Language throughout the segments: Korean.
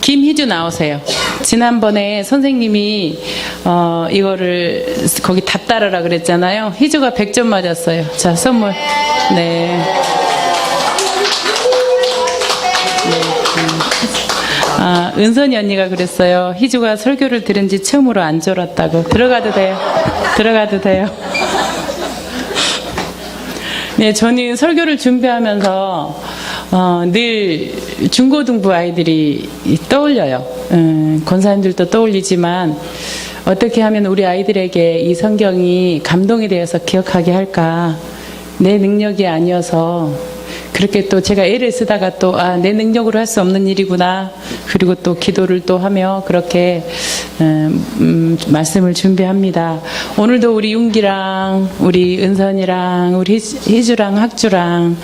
김희주 나오세요. 지난번에 선생님이 이거를 거기 다 따르라 그랬잖아요. 희주가 100점 맞았어요. 자, 선물. 네. 은선이 언니가 그랬어요. 희주가 설교를 들은 지 처음으로 안 졸았다고. 들어가도 돼요. 들어가도 돼요. 네, 저는 설교를 준비하면서 늘 중고등부 아이들이 떠올려요. 권사님들도 떠올리지만 어떻게 하면 우리 아이들에게 이 성경이 감동이 되어서 기억하게 할까. 내 능력이 아니어서 그렇게 또 제가 애를 쓰다가 또 내 능력으로 할 수 없는 일이구나. 그리고 또 기도를 또 하며 그렇게 말씀을 준비합니다. 오늘도 우리 윤기랑 우리 은선이랑 우리 희주랑 학주랑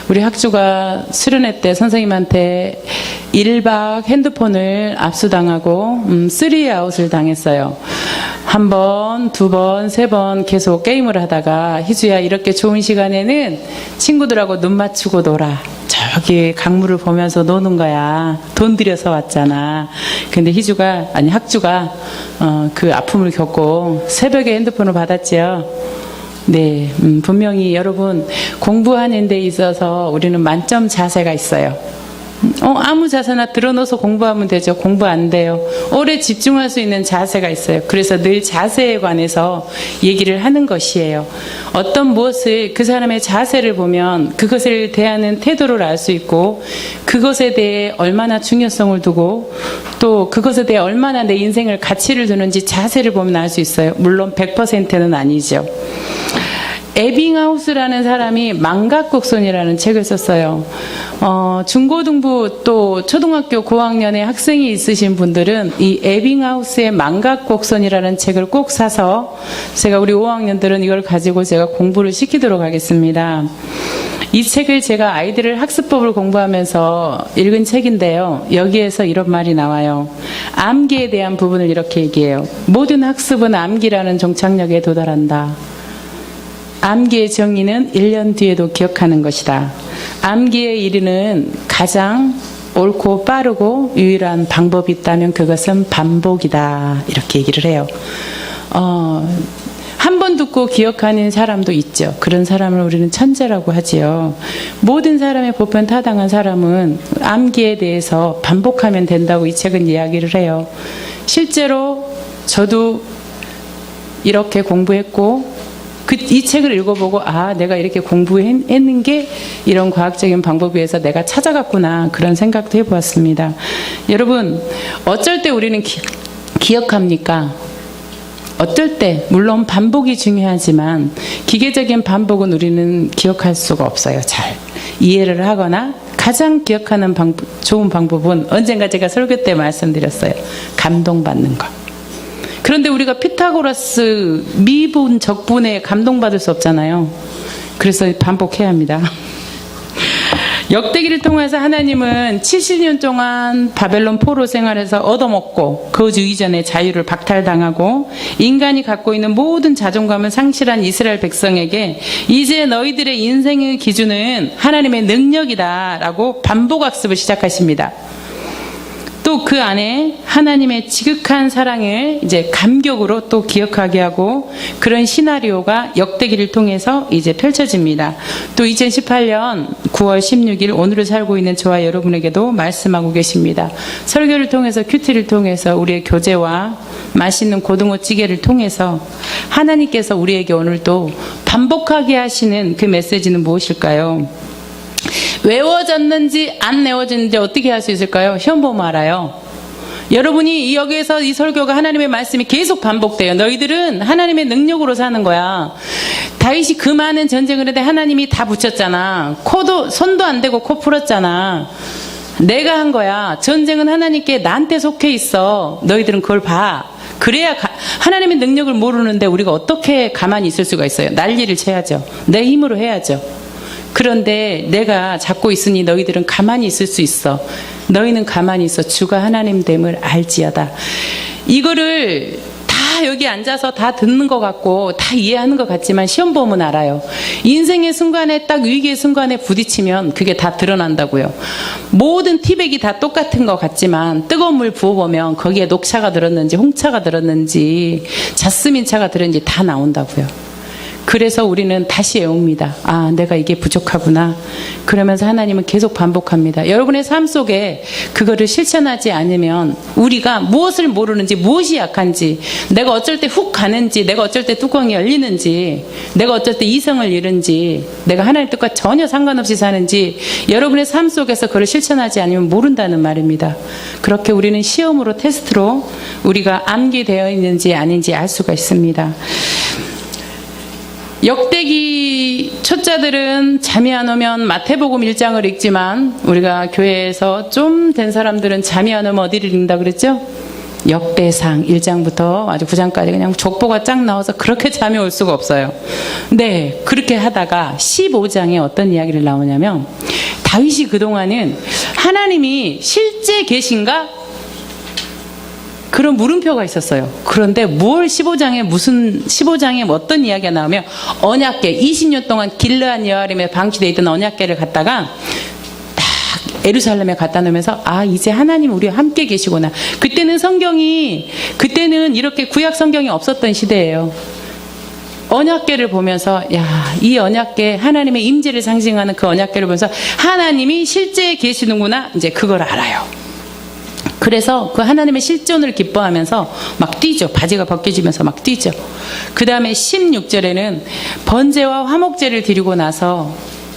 우리 학주가 수련회 때 선생님한테 1박 핸드폰을 압수당하고 3아웃을 당했어요. 한 번, 두 번, 세 번 계속 게임을 하다가 희주야 이렇게 좋은 시간에는 친구들하고 눈 맞추고 놀아. 저기 강물을 보면서 노는 거야. 돈 들여서 왔잖아. 근데 학주가 그 아픔을 겪고 새벽에 핸드폰을 받았지요. 네, 분명히 여러분 공부하는 데 있어서 우리는 만점 자세가 있어요. 아무 자세나 들어놓아서 공부하면 되죠. 공부 안 돼요. 오래 집중할 수 있는 자세가 있어요. 그래서 늘 자세에 관해서 얘기를 하는 것이에요. 어떤 무엇을 그 사람의 자세를 보면 그것을 대하는 태도를 알 수 있고 그것에 대해 얼마나 중요성을 두고 또 그것에 대해 얼마나 내 인생을 가치를 두는지 자세를 보면 알 수 있어요. 물론 100%는 아니죠. 에빙하우스라는 사람이 망각곡선이라는 책을 썼어요. 중고등부 또 초등학교 고학년에 학생이 있으신 분들은 이 에빙하우스의 망각곡선이라는 책을 꼭 사서 제가 우리 5학년들은 이걸 가지고 제가 공부를 시키도록 하겠습니다. 이 책을 제가 아이들을 학습법을 공부하면서 읽은 책인데요. 여기에서 이런 말이 나와요. 암기에 대한 부분을 이렇게 얘기해요. 모든 학습은 암기라는 종착역에 도달한다. 암기의 정의는 1년 뒤에도 기억하는 것이다. 암기에 이르는 가장 옳고 빠르고 유일한 방법이 있다면 그것은 반복이다. 이렇게 얘기를 해요. 한 번 듣고 기억하는 사람도 있죠. 그런 사람을 우리는 천재라고 하지요. 모든 사람의 보편타당한 사람은 암기에 대해서 반복하면 된다고 이 책은 이야기를 해요. 실제로 저도 이렇게 공부했고 이 책을 읽어보고 내가 이렇게 공부했는 게 이런 과학적인 방법에 의해서 내가 찾아갔구나 그런 생각도 해보았습니다. 여러분 어쩔 때 우리는 기억합니까? 어쩔 때 물론 반복이 중요하지만 기계적인 반복은 우리는 기억할 수가 없어요. 잘 이해를 하거나 가장 기억하는 좋은 방법은 언젠가 제가 설교 때 말씀드렸어요. 감동받는 것. 그런데 우리가 피타고라스 미분 적분에 감동받을 수 없잖아요. 그래서 반복해야 합니다. 역대기를 통해서 하나님은 70년 동안 바벨론 포로 생활에서 얻어먹고 거주 이전의 자유를 박탈당하고 인간이 갖고 있는 모든 자존감을 상실한 이스라엘 백성에게 이제 너희들의 인생의 기준은 하나님의 능력이다 라고 반복학습을 시작하십니다. 또 그 안에 하나님의 지극한 사랑을 이제 감격으로 또 기억하게 하고 그런 시나리오가 역대기를 통해서 이제 펼쳐집니다. 또 2018년 9월 16일 오늘을 살고 있는 저와 여러분에게도 말씀하고 계십니다. 설교를 통해서 큐티를 통해서 우리의 교제와 맛있는 고등어찌개를 통해서 하나님께서 우리에게 오늘도 반복하게 하시는 그 메시지는 무엇일까요? 외워졌는지 안 외워졌는지 어떻게 할 수 있을까요? 시험 보면 알아요. 여러분이 여기에서 이 설교가 하나님의 말씀이 계속 반복돼요. 너희들은 하나님의 능력으로 사는 거야. 다윗이 그 많은 전쟁을 했는데 하나님이 다 붙였잖아. 손도 안 대고 코 풀었잖아. 내가 한 거야. 전쟁은 하나님께 나한테 속해 있어. 너희들은 그걸 봐. 그래야 하나님의 능력을 모르는데 우리가 어떻게 가만히 있을 수가 있어요? 난리를 쳐야죠. 내 힘으로 해야죠. 그런데 내가 잡고 있으니 너희들은 가만히 있을 수 있어. 너희는 가만히 있어. 주가 하나님 됨을 알지어다. 이거를 다 여기 앉아서 다 듣는 것 같고 다 이해하는 것 같지만 시험 보면 알아요. 인생의 순간에 딱 위기의 순간에 부딪히면 그게 다 드러난다고요. 모든 티백이 다 똑같은 것 같지만 뜨거운 물 부어보면 거기에 녹차가 들었는지 홍차가 들었는지 자스민차가 들었는지 다 나온다고요. 그래서 우리는 다시 외웁니다. 아, 내가 이게 부족하구나. 그러면서 하나님은 계속 반복합니다. 여러분의 삶 속에 그거를 실천하지 않으면 우리가 무엇을 모르는지, 무엇이 약한지, 내가 어쩔 때 훅 가는지, 내가 어쩔 때 뚜껑이 열리는지, 내가 어쩔 때 이성을 잃은지, 내가 하나님 뜻과 전혀 상관없이 사는지 여러분의 삶 속에서 그걸 실천하지 않으면 모른다는 말입니다. 그렇게 우리는 시험으로, 테스트로 우리가 암기되어 있는지 아닌지 알 수가 있습니다. 역대기 초짜들은 잠이 안 오면 마태복음 1장을 읽지만 우리가 교회에서 좀 된 사람들은 잠이 안 오면 어디를 읽는다 그랬죠? 역대상 1장부터 아주 9장까지 그냥 족보가 쫙 나와서 그렇게 잠이 올 수가 없어요. 네, 그렇게 하다가 15장에 어떤 이야기를 나오냐면 다윗이 그동안은 하나님이 실제 계신가? 그런 물음표가 있었어요. 그런데 뭘 15장에 어떤 이야기가 나오면 언약궤, 20년 동안 길르앗 여아림에 방치되어 있던 언약궤를 갖다가 딱 예루살렘에 갖다 놓으면서 아, 이제 하나님 우리와 함께 계시구나. 그때는 이렇게 구약 성경이 없었던 시대예요. 언약궤를 보면서 야, 이 언약궤 하나님의 임재를 상징하는 그 언약궤를 보면서 하나님이 실제 계시는구나. 이제 그걸 알아요. 그래서 그 하나님의 실존을 기뻐하면서 막 뛰죠. 바지가 벗겨지면서 막 뛰죠. 그 다음에 16절에는 번제와 화목제를 드리고 나서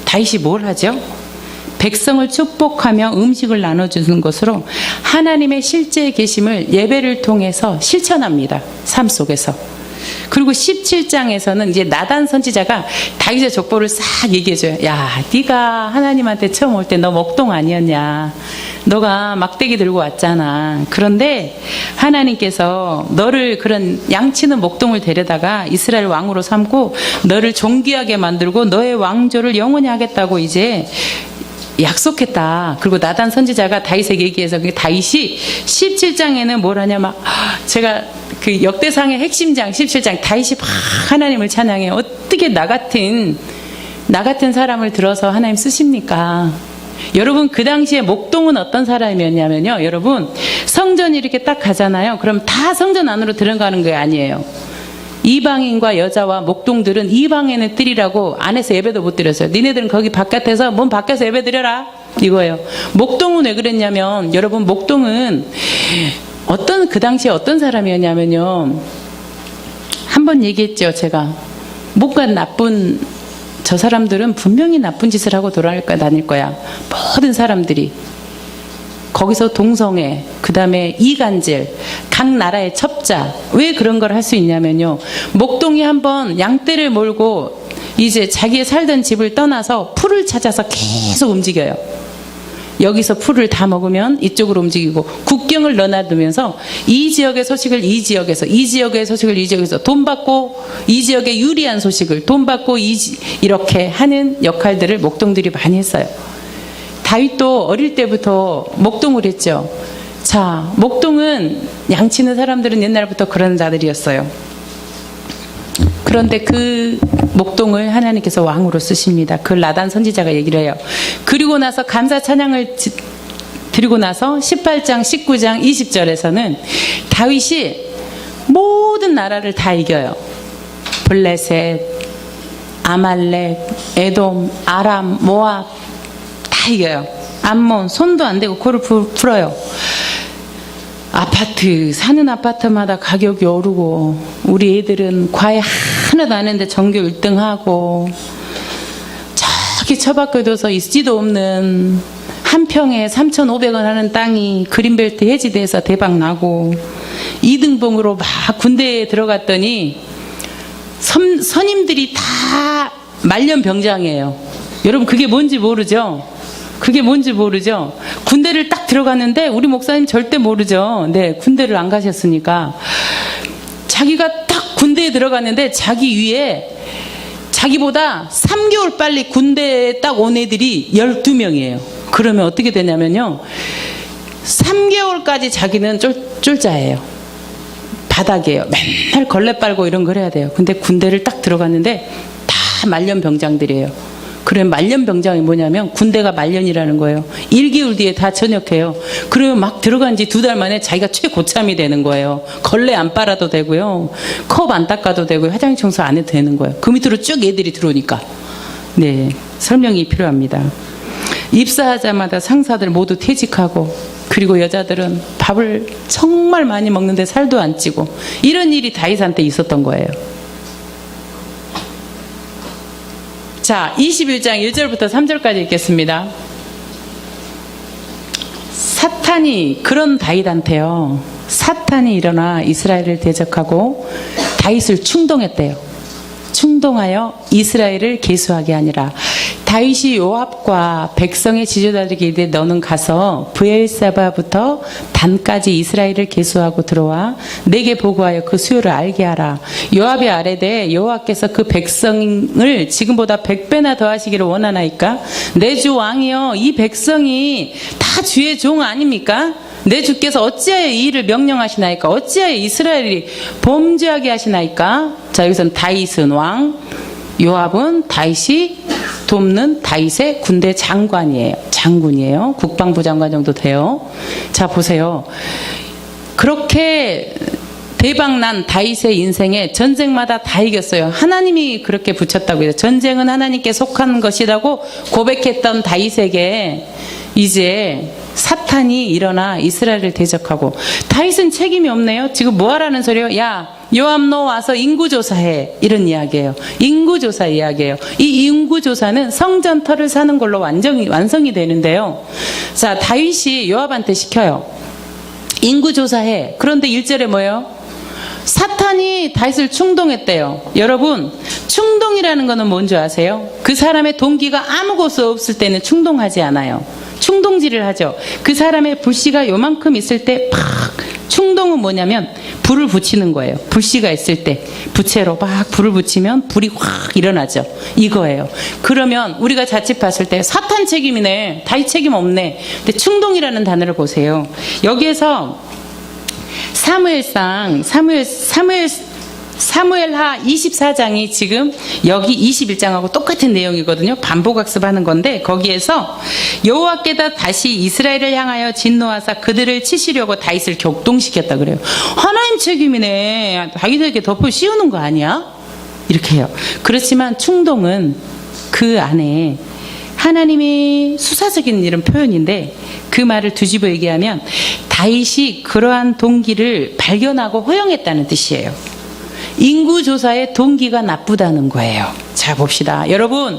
다윗이 뭘 하죠? 백성을 축복하며 음식을 나눠주는 것으로 하나님의 실제 계심을 예배를 통해서 실천합니다. 삶 속에서. 그리고 17장에서는 이제 나단 선지자가 다윗의 족보를 싹 얘기해줘요. 야, 네가 하나님한테 처음 올 때 너 목동 아니었냐? 너가 막대기 들고 왔잖아. 그런데 하나님께서 너를 그런 양치는 목동을 데려다가 이스라엘 왕으로 삼고 너를 존귀하게 만들고 너의 왕조를 영원히 하겠다고 이제 약속했다. 그리고 나단 선지자가 다윗에게 얘기해서 다윗이 17장에는 뭘 하냐면 제가 그 역대상의 핵심장 17장 다윗이 막 하나님을 찬양해. 어떻게 나 같은 사람을 들어서 하나님 쓰십니까? 여러분 그 당시에 목동은 어떤 사람이었냐면요. 여러분 성전이 이렇게 딱 가잖아요. 그럼 다 성전 안으로 들어가는 게 아니에요. 이방인과 여자와 목동들은 이방인의 뜰이라고 안에서 예배도 못 드렸어요. 니네들은 거기 바깥에서 문 밖에서 예배 드려라 이거예요. 목동은 왜 그랬냐면 여러분 목동은 그 당시에 어떤 사람이었냐면요. 한번 얘기했죠. 제가 뭔가 나쁜 저 사람들은 분명히 나쁜 짓을 하고 다닐 거야. 모든 사람들이. 거기서 동성애, 그 다음에 이간질, 각 나라의 첩자. 왜 그런 걸 할 수 있냐면요. 목동이 한번 양떼를 몰고 이제 자기의 살던 집을 떠나서 풀을 찾아서 계속 움직여요. 여기서 풀을 다 먹으면 이쪽으로 움직이고 국경을 넣어놔두면서 이 지역의 소식을 이 지역에서 이 지역의 소식을 이 지역에서 돈 받고 이 지역에 유리한 소식을 돈 받고 이렇게 하는 역할들을 목동들이 많이 했어요. 다윗도 어릴 때부터 목동을 했죠. 자, 목동은 양치는 사람들은 옛날부터 그런 자들이었어요. 그런데 그 목동을 하나님께서 왕으로 쓰십니다. 그걸 나단 선지자가 얘기를 해요. 그리고 나서 감사 찬양을 드리고 나서 18장, 19장, 20절에서는 다윗이 모든 나라를 다 이겨요. 블레셋, 아말렉, 에돔, 아람, 모압 다 이겨요. 암몬 손도 안 대고 코를 풀어요. 아파트 사는 아파트마다 가격이 오르고 우리 애들은 과외 하나도 안 했는데 전교 1등하고 저기 처박혀 둬서 있지도 없는 한 평에 3,500원 하는 땅이 그린벨트 해지돼서 대박 나고 2등봉으로 막 군대에 들어갔더니 선임들이 다 말년병장이에요. 여러분 그게 뭔지 모르죠? 군대를 딱 들어갔는데 우리 목사님 절대 모르죠. 네, 군대를 안 가셨으니까. 자기가 딱 군대에 들어갔는데 자기 위에 자기보다 3개월 빨리 군대에 딱 온 애들이 12명이에요. 그러면 어떻게 되냐면요. 3개월까지 자기는 쫄자예요. 바닥이에요. 맨날 걸레 빨고 이런 걸 해야 돼요. 근데 군대를 딱 들어갔는데 다 말년병장들이에요. 그래, 말년병장이 뭐냐면 군대가 말년이라는 거예요. 1개월 뒤에 다 전역해요. 그러면 막 들어간 지 2달 만에 자기가 최고참이 되는 거예요. 걸레 안 빨아도 되고요. 컵 안 닦아도 되고요. 화장실 청소 안 해도 되는 거예요. 그 밑으로 쭉 애들이 들어오니까. 네, 설명이 필요합니다. 입사하자마자 상사들 모두 퇴직하고, 그리고 여자들은 밥을 정말 많이 먹는데 살도 안 찌고, 이런 일이 다윗한테 있었던 거예요. 자, 21장 1절부터 3절까지 읽겠습니다. 사탄이, 그런 다윗한테요, 사탄이 일어나 이스라엘을 대적하고 다윗을 충동했대요. 충동하여 이스라엘을 계수하게 하니라. 다윗이 요압과 백성의 지도자들에게 이르되 너는 가서 브엘사바부터 단까지 이스라엘을 계수하고 들어와 내게 보고하여 그 수요를 알게 하라. 요압이 아뢰되 여호와께서 그 백성을 지금보다 100배나 더하시기를 원하나이까? 내 주 왕이여, 이 백성이 다 주의 종 아닙니까? 내 주께서 어찌하여 이 일을 명령하시나이까? 어찌하여 이스라엘이 범죄하게 하시나이까? 자, 여기서는 다윗은 왕, 요압은 다윗이 돕는 다윗의 군대 장군이에요. 국방부 장관 정도 돼요. 자, 보세요. 그렇게 대박난 다윗의 인생에 전쟁마다 다 이겼어요. 하나님이 그렇게 붙였다고 해요. 전쟁은 하나님께 속한 것이라고 고백했던 다윗에게 이제 사탄이 일어나 이스라엘을 대적하고, 다윗은 책임이 없네요. 지금 뭐 하라는 소리예요? 야, 요압 너 와서 인구조사해, 이런 이야기예요. 인구조사 이야기예요. 이 인구조사는 성전터를 사는 걸로 완성이 되는데요. 자, 다윗이 요압한테 시켜요. 인구조사해. 그런데 1절에 뭐예요? 사탄이 다윗을 충동했대요. 여러분, 충동이라는 거는 뭔지 아세요? 그 사람의 동기가 아무것도 없을 때는 충동하지 않아요. 충동질을 하죠. 그 사람의 불씨가 요만큼 있을 때 팍, 충동은 뭐냐면 불을 붙이는 거예요. 불씨가 있을 때 부채로 막 불을 붙이면 불이 확 일어나죠. 이거예요. 그러면 우리가 자칫 봤을 때 사탄 책임이네, 다윗 책임 없네. 근데 충동이라는 단어를 보세요. 여기에서 사무엘하 24장이 지금 여기 21장하고 똑같은 내용이거든요. 반복학습하는 건데, 거기에서 여호와께다 다시 이스라엘을 향하여 진노하사 그들을 치시려고 다윗을 격동시켰다 그래요. 하나님 책임이네, 다윗에게 덮어 씌우는 거 아니야? 이렇게 해요. 그렇지만 충동은 그 안에 하나님이 수사적인 이런 표현인데, 그 말을 뒤집어 얘기하면 다윗이 그러한 동기를 발견하고 허용했다는 뜻이에요. 인구조사의 동기가 나쁘다는 거예요. 자, 봅시다. 여러분,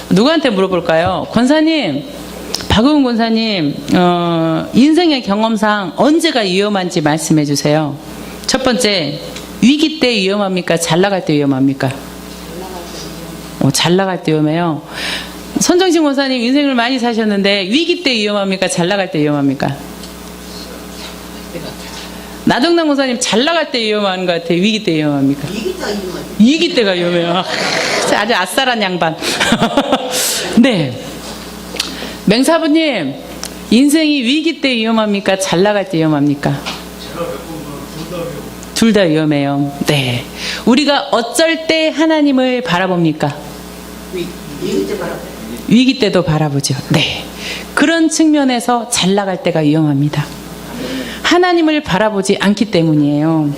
누구한테 물어볼까요? 권사님, 박우은 권사님, 인생의 경험상 언제가 위험한지 말씀해 주세요. 첫 번째, 위기 때 위험합니까? 잘 나갈 때 위험합니까? 잘 나갈 때 위험해요. 손정신 권사님, 인생을 많이 사셨는데 위기 때 위험합니까? 잘 나갈 때 위험합니까? 나정남 권사님, 잘 나갈 때 위험한 것 같아요. 위기 때 위험합니까? 위기 때가 위험해요. 아주 아싸란 양반. 네. 맹사부님, 인생이 위기 때 위험합니까? 잘 나갈 때 위험합니까? 둘 다 위험해요. 네. 우리가 어쩔 때 하나님을 바라봅니까? 위기 때도 바라보죠. 네. 그런 측면에서 잘 나갈 때가 위험합니다. 하나님을 바라보지 않기 때문이에요.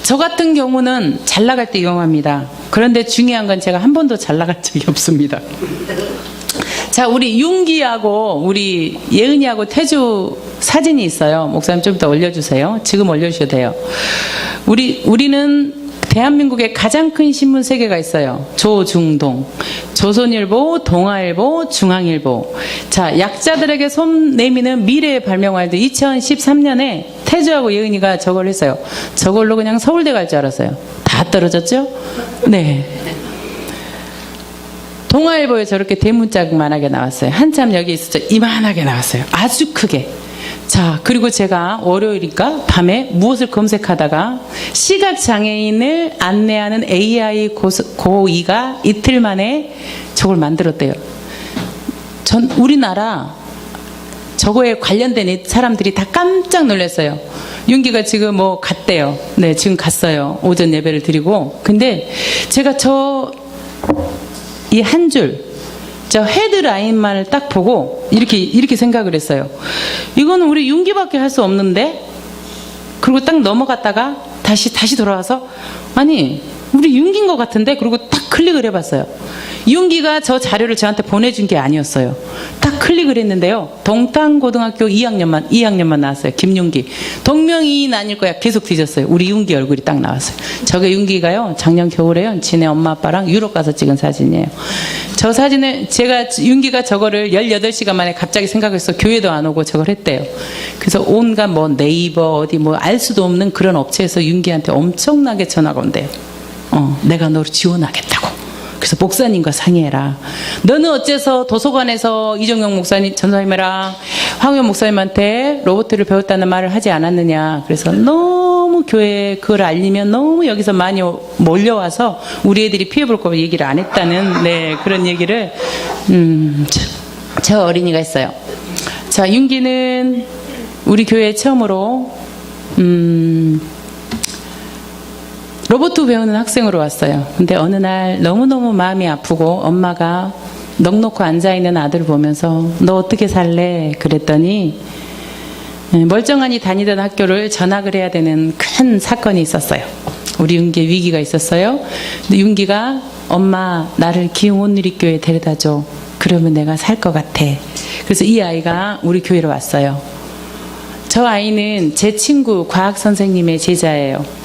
저 같은 경우는 잘 나갈 때 위험합니다. 그런데 중요한 건 제가 한 번도 잘 나갈 적이 없습니다. 자, 우리 윤기하고 우리 예은이하고 태주 사진이 있어요. 목사님 좀 이따 올려주세요. 지금 올려주셔도 돼요. 우리는 대한민국에 가장 큰 신문 3개가 있어요. 조중동, 조선일보, 동아일보, 중앙일보. 자, 약자들에게 손 내미는 미래의 발명활들. 2013년에 태주하고 예은이가 저걸 했어요. 저걸로 그냥 서울대 갈 줄 알았어요. 다 떨어졌죠? 네. 동아일보에 저렇게 대문짝만하게 나왔어요. 한참 여기 있었죠. 이만하게 나왔어요. 아주 크게. 자, 그리고 제가 월요일이니까 밤에 무엇을 검색하다가 시각장애인을 안내하는 AI 고2가 이틀 만에 저걸 만들었대요. 우리나라 저거에 관련된 사람들이 다 깜짝 놀랐어요. 윤기가 지금 뭐 갔대요. 네, 지금 갔어요. 오전 예배를 드리고. 근데 제가 이 한 줄, 저 헤드라인만을 딱 보고 이렇게 생각을 했어요. 이거는 우리 윤기밖에 할 수 없는데? 그리고 딱 넘어갔다가 다시 돌아와서 아니, 우리 윤기인 것 같은데? 그리고 딱 클릭을 해봤어요. 윤기가 저 자료를 저한테 보내준 게 아니었어요. 딱 클릭을 했는데요. 동탄고등학교 2학년만 나왔어요. 김윤기. 동명이인 아닐 거야. 계속 뒤졌어요. 우리 윤기 얼굴이 딱 나왔어요. 저게 윤기가요. 작년 겨울에요. 지네 엄마 아빠랑 유럽 가서 찍은 사진이에요. 저 사진에 제가 윤기가 저거를 18시간 만에 갑자기 생각해서 교회도 안 오고 저걸 했대요. 그래서 온갖 뭐 네이버 어디 뭐 알 수도 없는 그런 업체에서 윤기한테 엄청나게 전화가 온대요. 내가 너를 지원하겠다고. 그래서 목사님과 상의해라. 너는 어째서 도서관에서 이정용 목사님, 전사님이랑 황현 목사님한테 로봇을 배웠다는 말을 하지 않았느냐. 그래서 너무 교회에 그걸 알리면 너무 여기서 많이 몰려와서 우리 애들이 피해볼 거 얘기를 안 했다는, 네, 그런 얘기를, 저 어린이가 했어요. 자, 윤기는 우리 교회에 처음으로, 로봇 배우는 학생으로 왔어요. 근데 어느 날 너무너무 마음이 아프고 엄마가 넋놓고 앉아있는 아들을 보면서 너 어떻게 살래? 그랬더니 멀쩡하니 다니던 학교를 전학을 해야 되는 큰 사건이 있었어요. 우리 윤기의 위기가 있었어요. 근데 윤기가 엄마 나를 기흥온누리교회에 데려다줘. 그러면 내가 살 것 같아. 그래서 이 아이가 우리 교회로 왔어요. 저 아이는 제 친구 과학 선생님의 제자예요.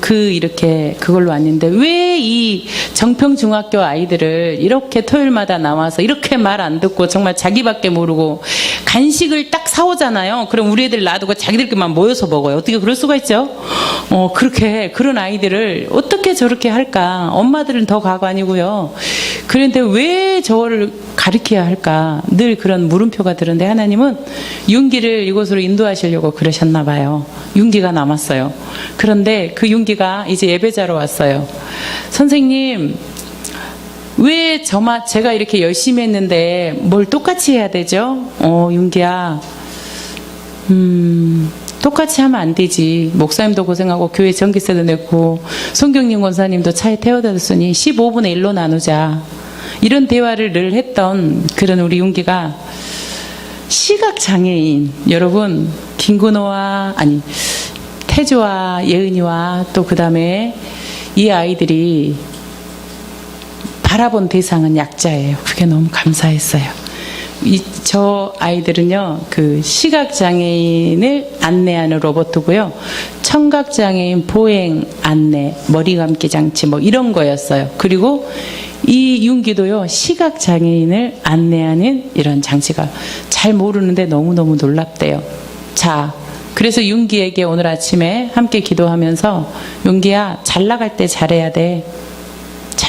이렇게 그걸로 왔는데 왜 이 정평중학교 아이들을 이렇게 토요일마다 나와서 이렇게 말 안 듣고 정말 자기밖에 모르고 간식을 딱 사오잖아요. 그럼 우리 애들 놔두고 자기들끼리만 모여서 먹어요. 어떻게 그럴 수가 있죠? 그런 아이들을 어떻게 저렇게 할까? 엄마들은 더 가관이고요. 그런데 왜 저를 가르쳐야 할까? 늘 그런 물음표가 드는데 하나님은 윤기를 이곳으로 인도하시려고 그러셨나 봐요. 윤기가 남았어요. 그런데 그 윤기가 이제 예배자로 왔어요. 선생님, 왜 제가 이렇게 열심히 했는데 뭘 똑같이 해야 되죠? 윤기야, 똑같이 하면 안 되지. 목사님도 고생하고 교회 전기세도 냈고 송경림 권사님도 차에 태워다 줬으니 15분의 1로 나누자. 이런 대화를 늘 했던 그런 우리 윤기가 시각장애인, 여러분 태주와 예은이와 또 그 다음에 이 아이들이 바라본 대상은 약자예요. 그게 너무 감사했어요. 저 아이들은요, 그 시각장애인을 안내하는 로봇이고요, 청각장애인 보행 안내, 머리 감기 장치 뭐 이런 거였어요. 그리고 이 윤기도요, 시각장애인을 안내하는 이런 장치가 잘 모르는데 너무너무 놀랍대요. 자, 그래서 윤기에게 오늘 아침에 함께 기도하면서 윤기야, 잘 나갈 때 잘해야 돼.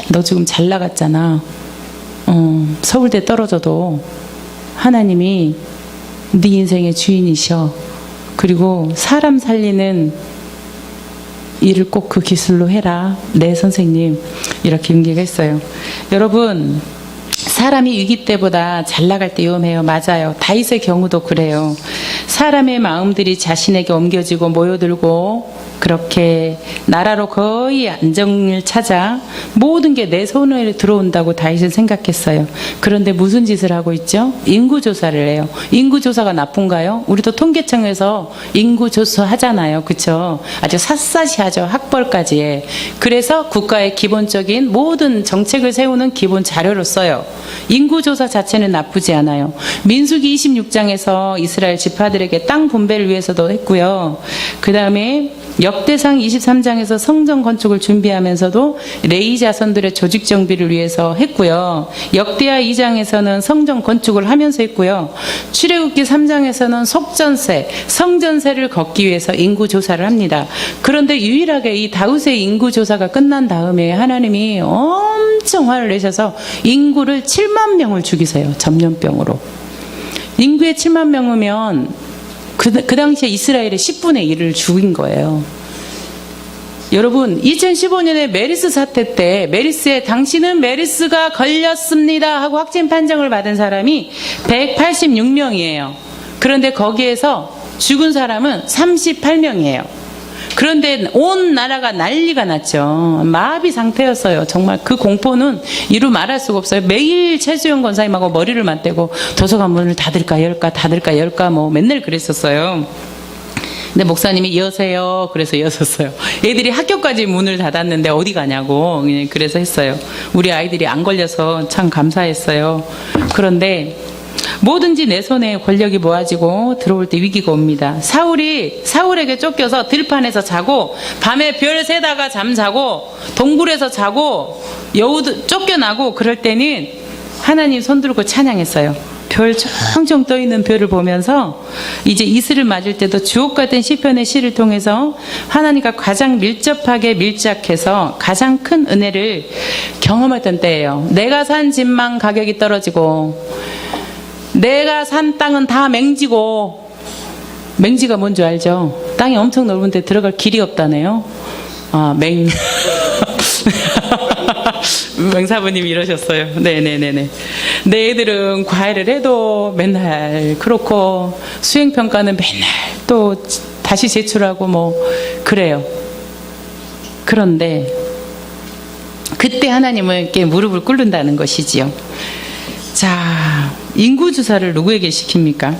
너 지금 잘 나갔잖아. 서울대 떨어져도 하나님이 네 인생의 주인이셔. 그리고 사람 살리는 일을 꼭 그 기술로 해라. 네, 선생님. 이렇게 윤기가 했어요. 여러분, 사람이 위기 때보다 잘 나갈 때 위험해요. 맞아요. 다윗의 경우도 그래요. 사람의 마음들이 자신에게 옮겨지고 모여들고 그렇게 나라로 거의 안정을 찾아 모든 게 내 손에 들어온다고 다윗은 생각했어요. 그런데 무슨 짓을 하고 있죠? 인구조사를 해요. 인구조사가 나쁜가요? 우리도 통계청에서 인구조사 하잖아요. 그렇죠? 아주 샅샅이 하죠. 학벌까지. 그래서 국가의 기본적인 모든 정책을 세우는 기본 자료로 써요. 인구조사 자체는 나쁘지 않아요. 민수기 26장에서 이스라엘 지파들에게 땅 분배를 위해서도 했고요. 그 다음에 역대상 23장에서 성전 건축을 준비하면서도 레위 자손들의 조직 정비를 위해서 했고요. 역대하 2장에서는 성전 건축을 하면서 했고요. 출애굽기 3장에서는 속전세, 성전세를 걷기 위해서 인구 조사를 합니다. 그런데 유일하게 이 다윗의 인구 조사가 끝난 다음에 하나님이 엄청 화를 내셔서 인구를 7만 명을 죽이세요. 전염병으로. 인구에 7만 명이면 그 당시에 이스라엘의 10분의 1을 죽인 거예요. 여러분, 2015년에 메르스 사태 때 메르스에 당신은 메르스가 걸렸습니다 하고 확진 판정을 받은 사람이 186명이에요. 그런데 거기에서 죽은 사람은 38명이에요. 그런데 온 나라가 난리가 났죠. 마비 상태였어요. 정말 그 공포는 이루 말할 수가 없어요. 매일 최수영 권사님하고 머리를 맞대고 도서관 문을 닫을까 열까 닫을까 열까 뭐 맨날 그랬었어요. 근데 목사님이 여세요. 그래서 여섰어요. 애들이 학교까지 문을 닫았는데 어디 가냐고 그래서 했어요. 우리 아이들이 안 걸려서 참 감사했어요. 그런데 뭐든지 내 손에 권력이 모아지고 들어올 때 위기가 옵니다. 사울에게 쫓겨서 들판에서 자고 밤에 별 세다가 잠자고 동굴에서 자고 여우도 쫓겨나고 그럴 때는 하나님 손들고 찬양했어요. 별 청청 떠있는 별을 보면서 이제 이슬을 맞을 때도 주옥 같은 시편의 시를 통해서 하나님과 가장 밀접하게 밀착해서 가장 큰 은혜를 경험했던 때예요. 내가 산 집만 가격이 떨어지고 내가 산 땅은 다 맹지고, 맹지가 뭔지 알죠? 땅이 엄청 넓은데 들어갈 길이 없다네요. 맹사부님이 이러셨어요. 네네네네. 내 애들은 과외를 해도 맨날 그렇고 수행평가는 맨날 또 다시 제출하고 뭐 그래요. 그런데 그때 하나님께 무릎을 꿇는다는 것이지요. 자, 인구주사를 누구에게 시킵니까?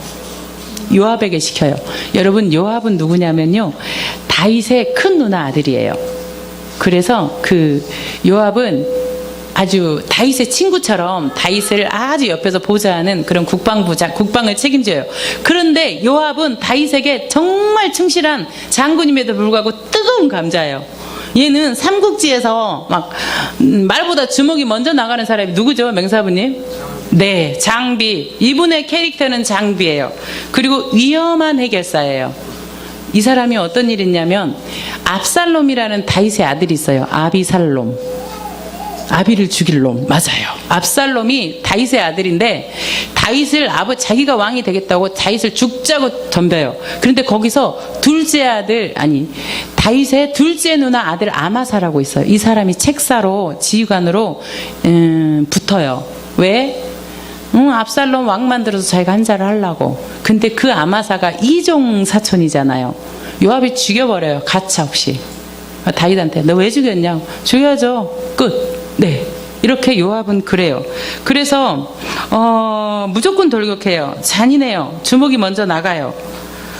요압에게 시켜요. 여러분, 요압은 누구냐면요, 다윗의 큰 누나 아들이에요. 그래서 그 요압은 아주 다윗의 친구처럼 다윗을 아주 옆에서 보좌하는 그런 국방을 책임져요. 그런데 요압은 다윗에게 정말 충실한 장군임에도 불구하고 뜨거운 감자예요. 얘는 삼국지에서 막 말보다 주먹이 먼저 나가는 사람이 누구죠, 맹사부님? 네, 장비. 이분의 캐릭터는 장비예요. 그리고 위험한 해결사예요. 이 사람이 어떤 일이 있냐면 압살롬이라는 다윗의 아들이 있어요. 아비살롬. 아비를 죽일 놈. 맞아요. 압살롬이 다윗의 아들인데 다윗을 자기가 왕이 되겠다고 다윗을 죽자고 덤벼요. 그런데 거기서 다윗의 둘째 누나 아들 아마사라고 있어요. 이 사람이 책사로 지휘관으로 붙어요. 왜? 압살롬 왕 만들어서 자기가 한자를 하려고. 근데 그 아마사가 이종 사촌이잖아요. 요압이 죽여버려요. 가차 없이. 다윗한테 너 왜 죽였냐? 죽여야죠. 끝. 네, 이렇게 요압은 그래요. 그래서 무조건 돌격해요. 잔인해요. 주먹이 먼저 나가요.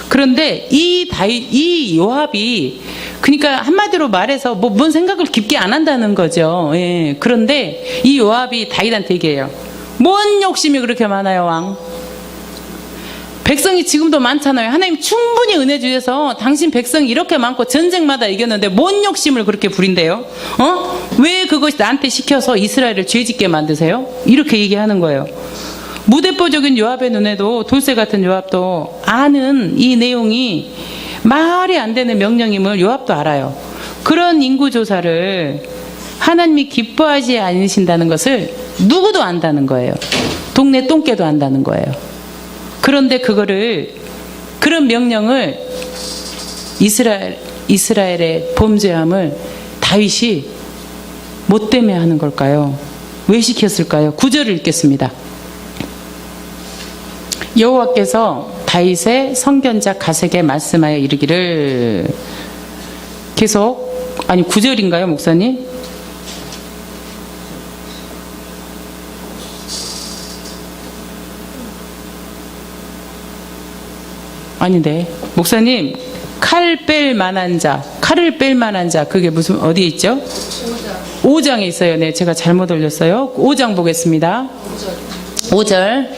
그런데 이 요압이 그러니까 한마디로 말해서 뭔 생각을 깊게 안 한다는 거죠. 예. 그런데 이 요압이 다윗한테 얘기해요. 뭔 욕심이 그렇게 많아요, 왕? 백성이 지금도 많잖아요. 하나님 충분히 은혜 주셔서 당신 백성이 이렇게 많고 전쟁마다 이겼는데 뭔 욕심을 그렇게 부린대요? 왜 그것이 나한테 시켜서 이스라엘을 죄짓게 만드세요? 이렇게 얘기하는 거예요. 무대뽀적인 요압의 눈에도 돌쇠 같은 요압도 아는 이 내용이 말이 안 되는 명령임을 요압도 알아요. 그런 인구조사를 하나님이 기뻐하지 않으신다는 것을 누구도 안다는 거예요. 동네 똥개도 안다는 거예요. 그런데 그런 명령을 이스라엘의 범죄함을 다윗이 뭐 때문에 하는 걸까요? 왜 시켰을까요? 9절을 읽겠습니다. 여호와께서 다윗의 선견자 갓에게 말씀하여 이르기를 9절인가요, 목사님? 아닌데, 목사님, 칼을 뺄 만한 자, 그게 무슨, 어디에 있죠? 5장에 있어요. 네, 제가 잘못 올렸어요. 5장 보겠습니다. 5절.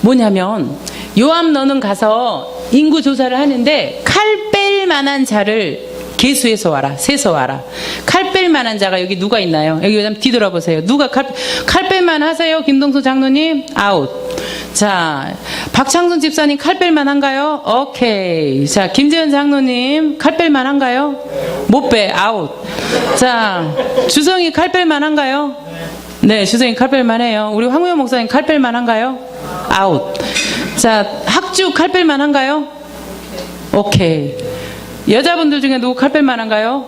뭐냐면, 요압 너는 가서 인구 조사를 하는데, 칼 뺄 만한 자를 계수해서 와라. 세서 와라. 칼 뺄 만한 자가 여기 누가 있나요? 여기 한번 뒤돌아보세요. 누가 칼 뺄만 하세요? 김동수 장로님? 아웃. 자, 박창순 집사님 칼 뺄만 한가요? 오케이. 자, 김재현 장로님 칼 뺄만 한가요? 못 빼. 아웃. 자, 주성이 칼 뺄만 한가요? 네, 주성이 칼 뺄만 해요. 우리 황우영 목사님 칼 뺄만 한가요? 아웃. 자, 학주 칼 뺄만 한가요? 오케이. 여자분들 중에 누구 칼 뺄만 한가요?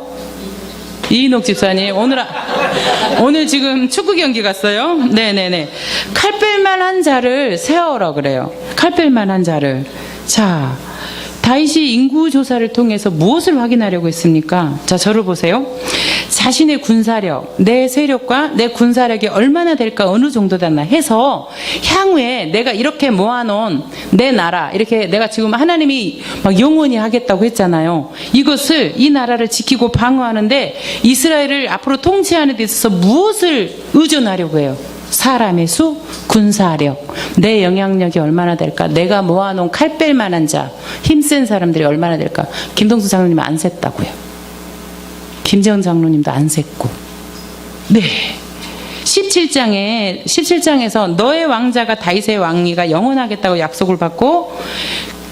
이인옥 집사님. 오늘 지금 축구 경기 갔어요? 네네네. 칼 뺄만한 자를 세워라 그래요. 칼 뺄만한 자를. 자, 다윗이 인구조사를 통해서 무엇을 확인하려고 했습니까? 자, 저를 보세요. 자신의 군사력, 내 세력과 내 군사력이 얼마나 될까, 어느 정도 됐나 해서 향후에 내가 이렇게 모아놓은 내 나라, 이렇게 내가 지금 하나님이 막 영원히 하겠다고 했잖아요. 이것을, 이 나라를 지키고 방어하는데 이스라엘을 앞으로 통치하는 데 있어서 무엇을 의존하려고 해요? 사람의 수, 군사력, 내 영향력이 얼마나 될까? 내가 모아놓은 칼 뺄 만한 자, 힘센 사람들이 얼마나 될까? 김동수 장로님은 안 셌다고요. 김재원 장로님도 안 셌고. 네. 17장에서 너의 왕자가 다윗의 왕위가 영원하겠다고 약속을 받고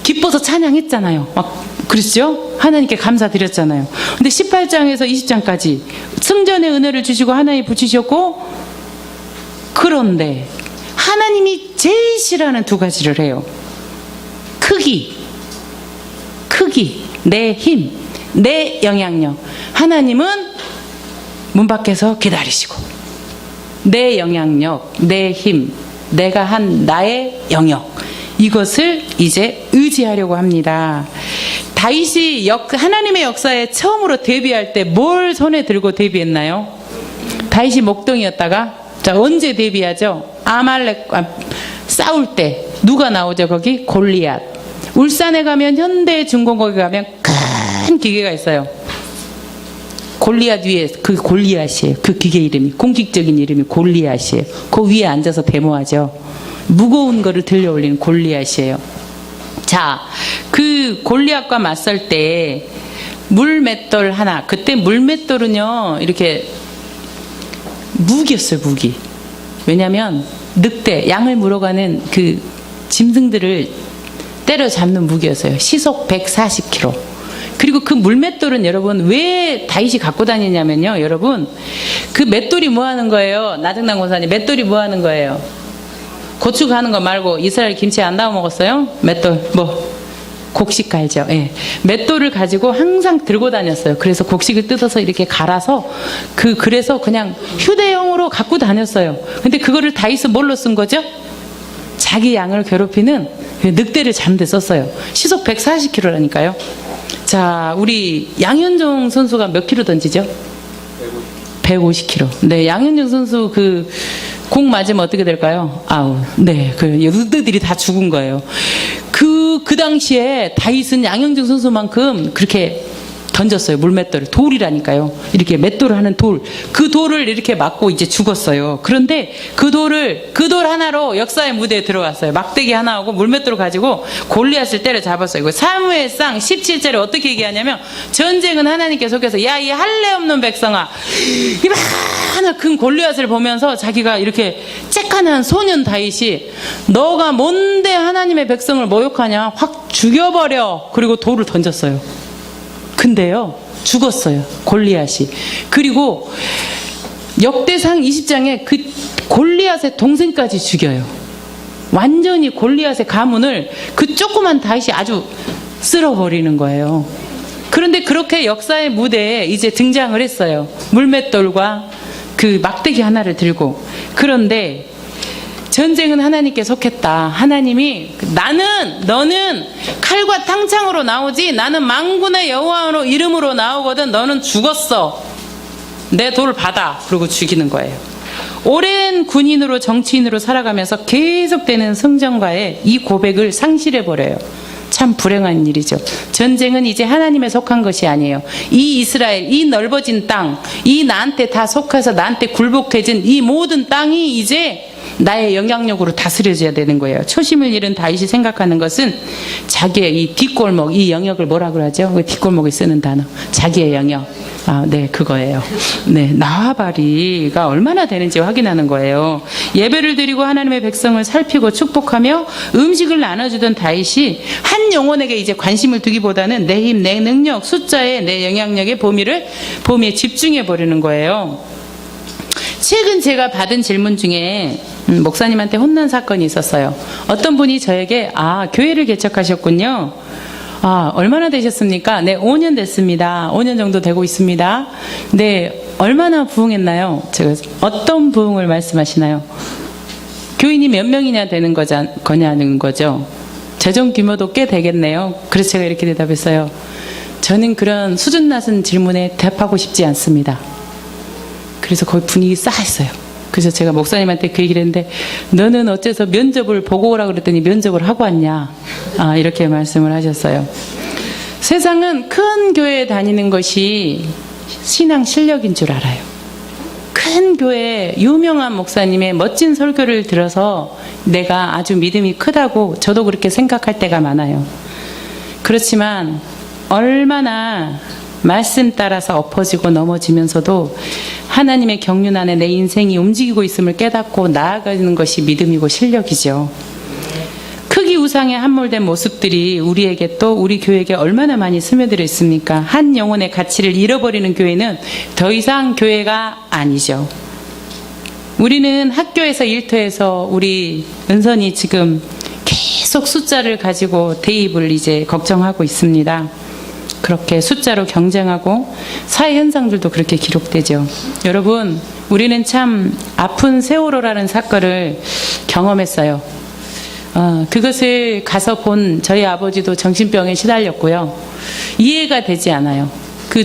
기뻐서 찬양했잖아요. 막 그랬죠? 하나님께 감사드렸잖아요. 근데 18장에서 20장까지 승전의 은혜를 주시고 하나님 붙이셨고, 그런데 하나님이 제일 싫어하는 두 가지를 해요. 크기, 내 힘, 내 영향력. 하나님은 문 밖에서 기다리시고, 내 영향력, 내 힘, 내가 한 나의 영역, 이것을 이제 의지하려고 합니다. 다윗이 하나님의 역사에 처음으로 데뷔할 때 뭘 손에 들고 데뷔했나요? 다윗이 목동이었다가, 자, 언제 데뷔하죠? 싸울 때 누가 나오죠? 거기 골리앗. 울산에 가면, 현대중공업에 가면 큰 기계가 있어요. 골리앗 위에, 그 골리앗이에요. 그 기계 이름이, 공식적인 이름이 골리앗이에요. 그 위에 앉아서 데모하죠. 무거운 거를 들려 올리는 골리앗이에요. 자, 그 골리앗과 맞설 때 물맷돌 하나, 그때 물맷돌은요 이렇게 무기였어요. 무기. 왜냐하면 늑대, 양을 물어가는 그 짐승들을 때려잡는 무기였어요. 시속 140km. 그리고 그 물맷돌은 여러분 왜 다윗이 갖고 다니냐면요, 여러분 그 맷돌이 뭐 하는 거예요? 나정남 권사님, 맷돌이 뭐 하는 거예요? 고추 가는 거 말고 이스라엘 김치 안 나와 먹었어요? 맷돌 뭐 곡식 갈죠. 예. 맷돌을 가지고 항상 들고 다녔어요. 그래서 곡식을 뜯어서 이렇게 갈아서 그래서 그냥 휴대용으로 갖고 다녔어요. 근데 그거를 다윗은 뭘로 쓴 거죠? 자기 양을 괴롭히는 늑대를 잡는 데 썼어요. 시속 140km라니까요. 자, 우리 양현종 선수가 몇 킬로 던지죠? 150km. 네, 양현종 선수 공 맞으면 어떻게 될까요? 네, 늑대들이 다 죽은 거예요. 그 당시에 다윗은 양현종 선수만큼 그렇게 던졌어요. 물맷돌을. 돌이라니까요. 이렇게 맷돌을 하는 돌. 그 돌을 이렇게 맞고 이제 죽었어요. 그런데 그 돌 하나로 역사의 무대에 들어갔어요. 막대기 하나하고 물맷돌을 가지고 골리앗을 때려잡았어요. 이거 사무엘상 17절에 어떻게 얘기하냐면, 전쟁은 하나님께 속해서 야, 이 할례 없는 백성아, 이만한 큰 골리앗을 보면서 자기가 이렇게 쬐깐한 소년 다윗이 너가 뭔데 하나님의 백성을 모욕하냐, 확 죽여버려. 그리고 돌을 던졌어요. 근데요, 죽었어요. 골리앗이. 그리고 역대상 20장에 그 골리앗의 동생까지 죽여요. 완전히 골리앗의 가문을 그 조그만 다윗이 아주 쓸어버리는 거예요. 그런데 그렇게 역사의 무대에 이제 등장을 했어요. 물맷돌과 그 막대기 하나를 들고. 그런데 전쟁은 하나님께 속했다. 하나님이 너는 칼과 탕창으로 나오지 나는 만군의 여호와 이름으로 나오거든. 너는 죽었어. 내 돌을 받아. 그러고 죽이는 거예요. 오랜 군인으로 정치인으로 살아가면서 계속되는 성전과의 이 고백을 상실해버려요. 참 불행한 일이죠. 전쟁은 이제 하나님에 속한 것이 아니에요. 이 이스라엘, 이 넓어진 땅, 이 나한테 다 속해서 나한테 굴복해진 이 모든 땅이 이제 나의 영향력으로 다스려져야 되는 거예요. 초심을 잃은 다윗이 생각하는 것은 자기의 이 뒷골목, 이 영역을 뭐라 그러죠? 그 뒷골목에 쓰는 단어. 자기의 영역. 네, 그거예요. 네, 나와바리가 얼마나 되는지 확인하는 거예요. 예배를 드리고 하나님의 백성을 살피고 축복하며 음식을 나눠주던 다윗이 한 영혼에게 이제 관심을 두기보다는 내 힘, 내 능력, 숫자에 내 영향력의 범위에 집중해 버리는 거예요. 최근 제가 받은 질문 중에 목사님한테 혼난 사건이 있었어요. 어떤 분이 저에게 교회를 개척하셨군요. 얼마나 되셨습니까? 네, 5년 됐습니다. 5년 정도 되고 있습니다. 네, 얼마나 부흥했나요? 제가 어떤 부흥을 말씀하시나요? 교인이 몇 명이냐 되는 거냐는 거죠. 재정 규모도 꽤 되겠네요. 그래서 제가 이렇게 대답했어요. 저는 그런 수준 낮은 질문에 대답하고 싶지 않습니다. 그래서 거기 분위기 싸했어요. 그래서 제가 목사님한테 그 얘기를 했는데, 너는 어째서 면접을 보고 오라 그랬더니 면접을 하고 왔냐, 이렇게 말씀을 하셨어요. 세상은 큰 교회에 다니는 것이 신앙 실력인 줄 알아요. 큰 교회 유명한 목사님의 멋진 설교를 들어서 내가 아주 믿음이 크다고 저도 그렇게 생각할 때가 많아요. 그렇지만 얼마나 말씀 따라서 엎어지고 넘어지면서도 하나님의 경륜 안에 내 인생이 움직이고 있음을 깨닫고 나아가는 것이 믿음이고 실력이죠. 크기 우상에 함몰된 모습들이 우리에게 또 우리 교회에게 얼마나 많이 스며들어 있습니까? 한 영혼의 가치를 잃어버리는 교회는 더 이상 교회가 아니죠. 우리는 학교에서 일터에서 우리 은선이 지금 계속 숫자를 가지고 대입을 이제 걱정하고 있습니다. 그렇게 숫자로 경쟁하고 사회 현상들도 그렇게 기록되죠. 여러분, 우리는 참 아픈 세월호라는 사건을 경험했어요. 그것을 가서 본 저희 아버지도 정신병에 시달렸고요. 이해가 되지 않아요.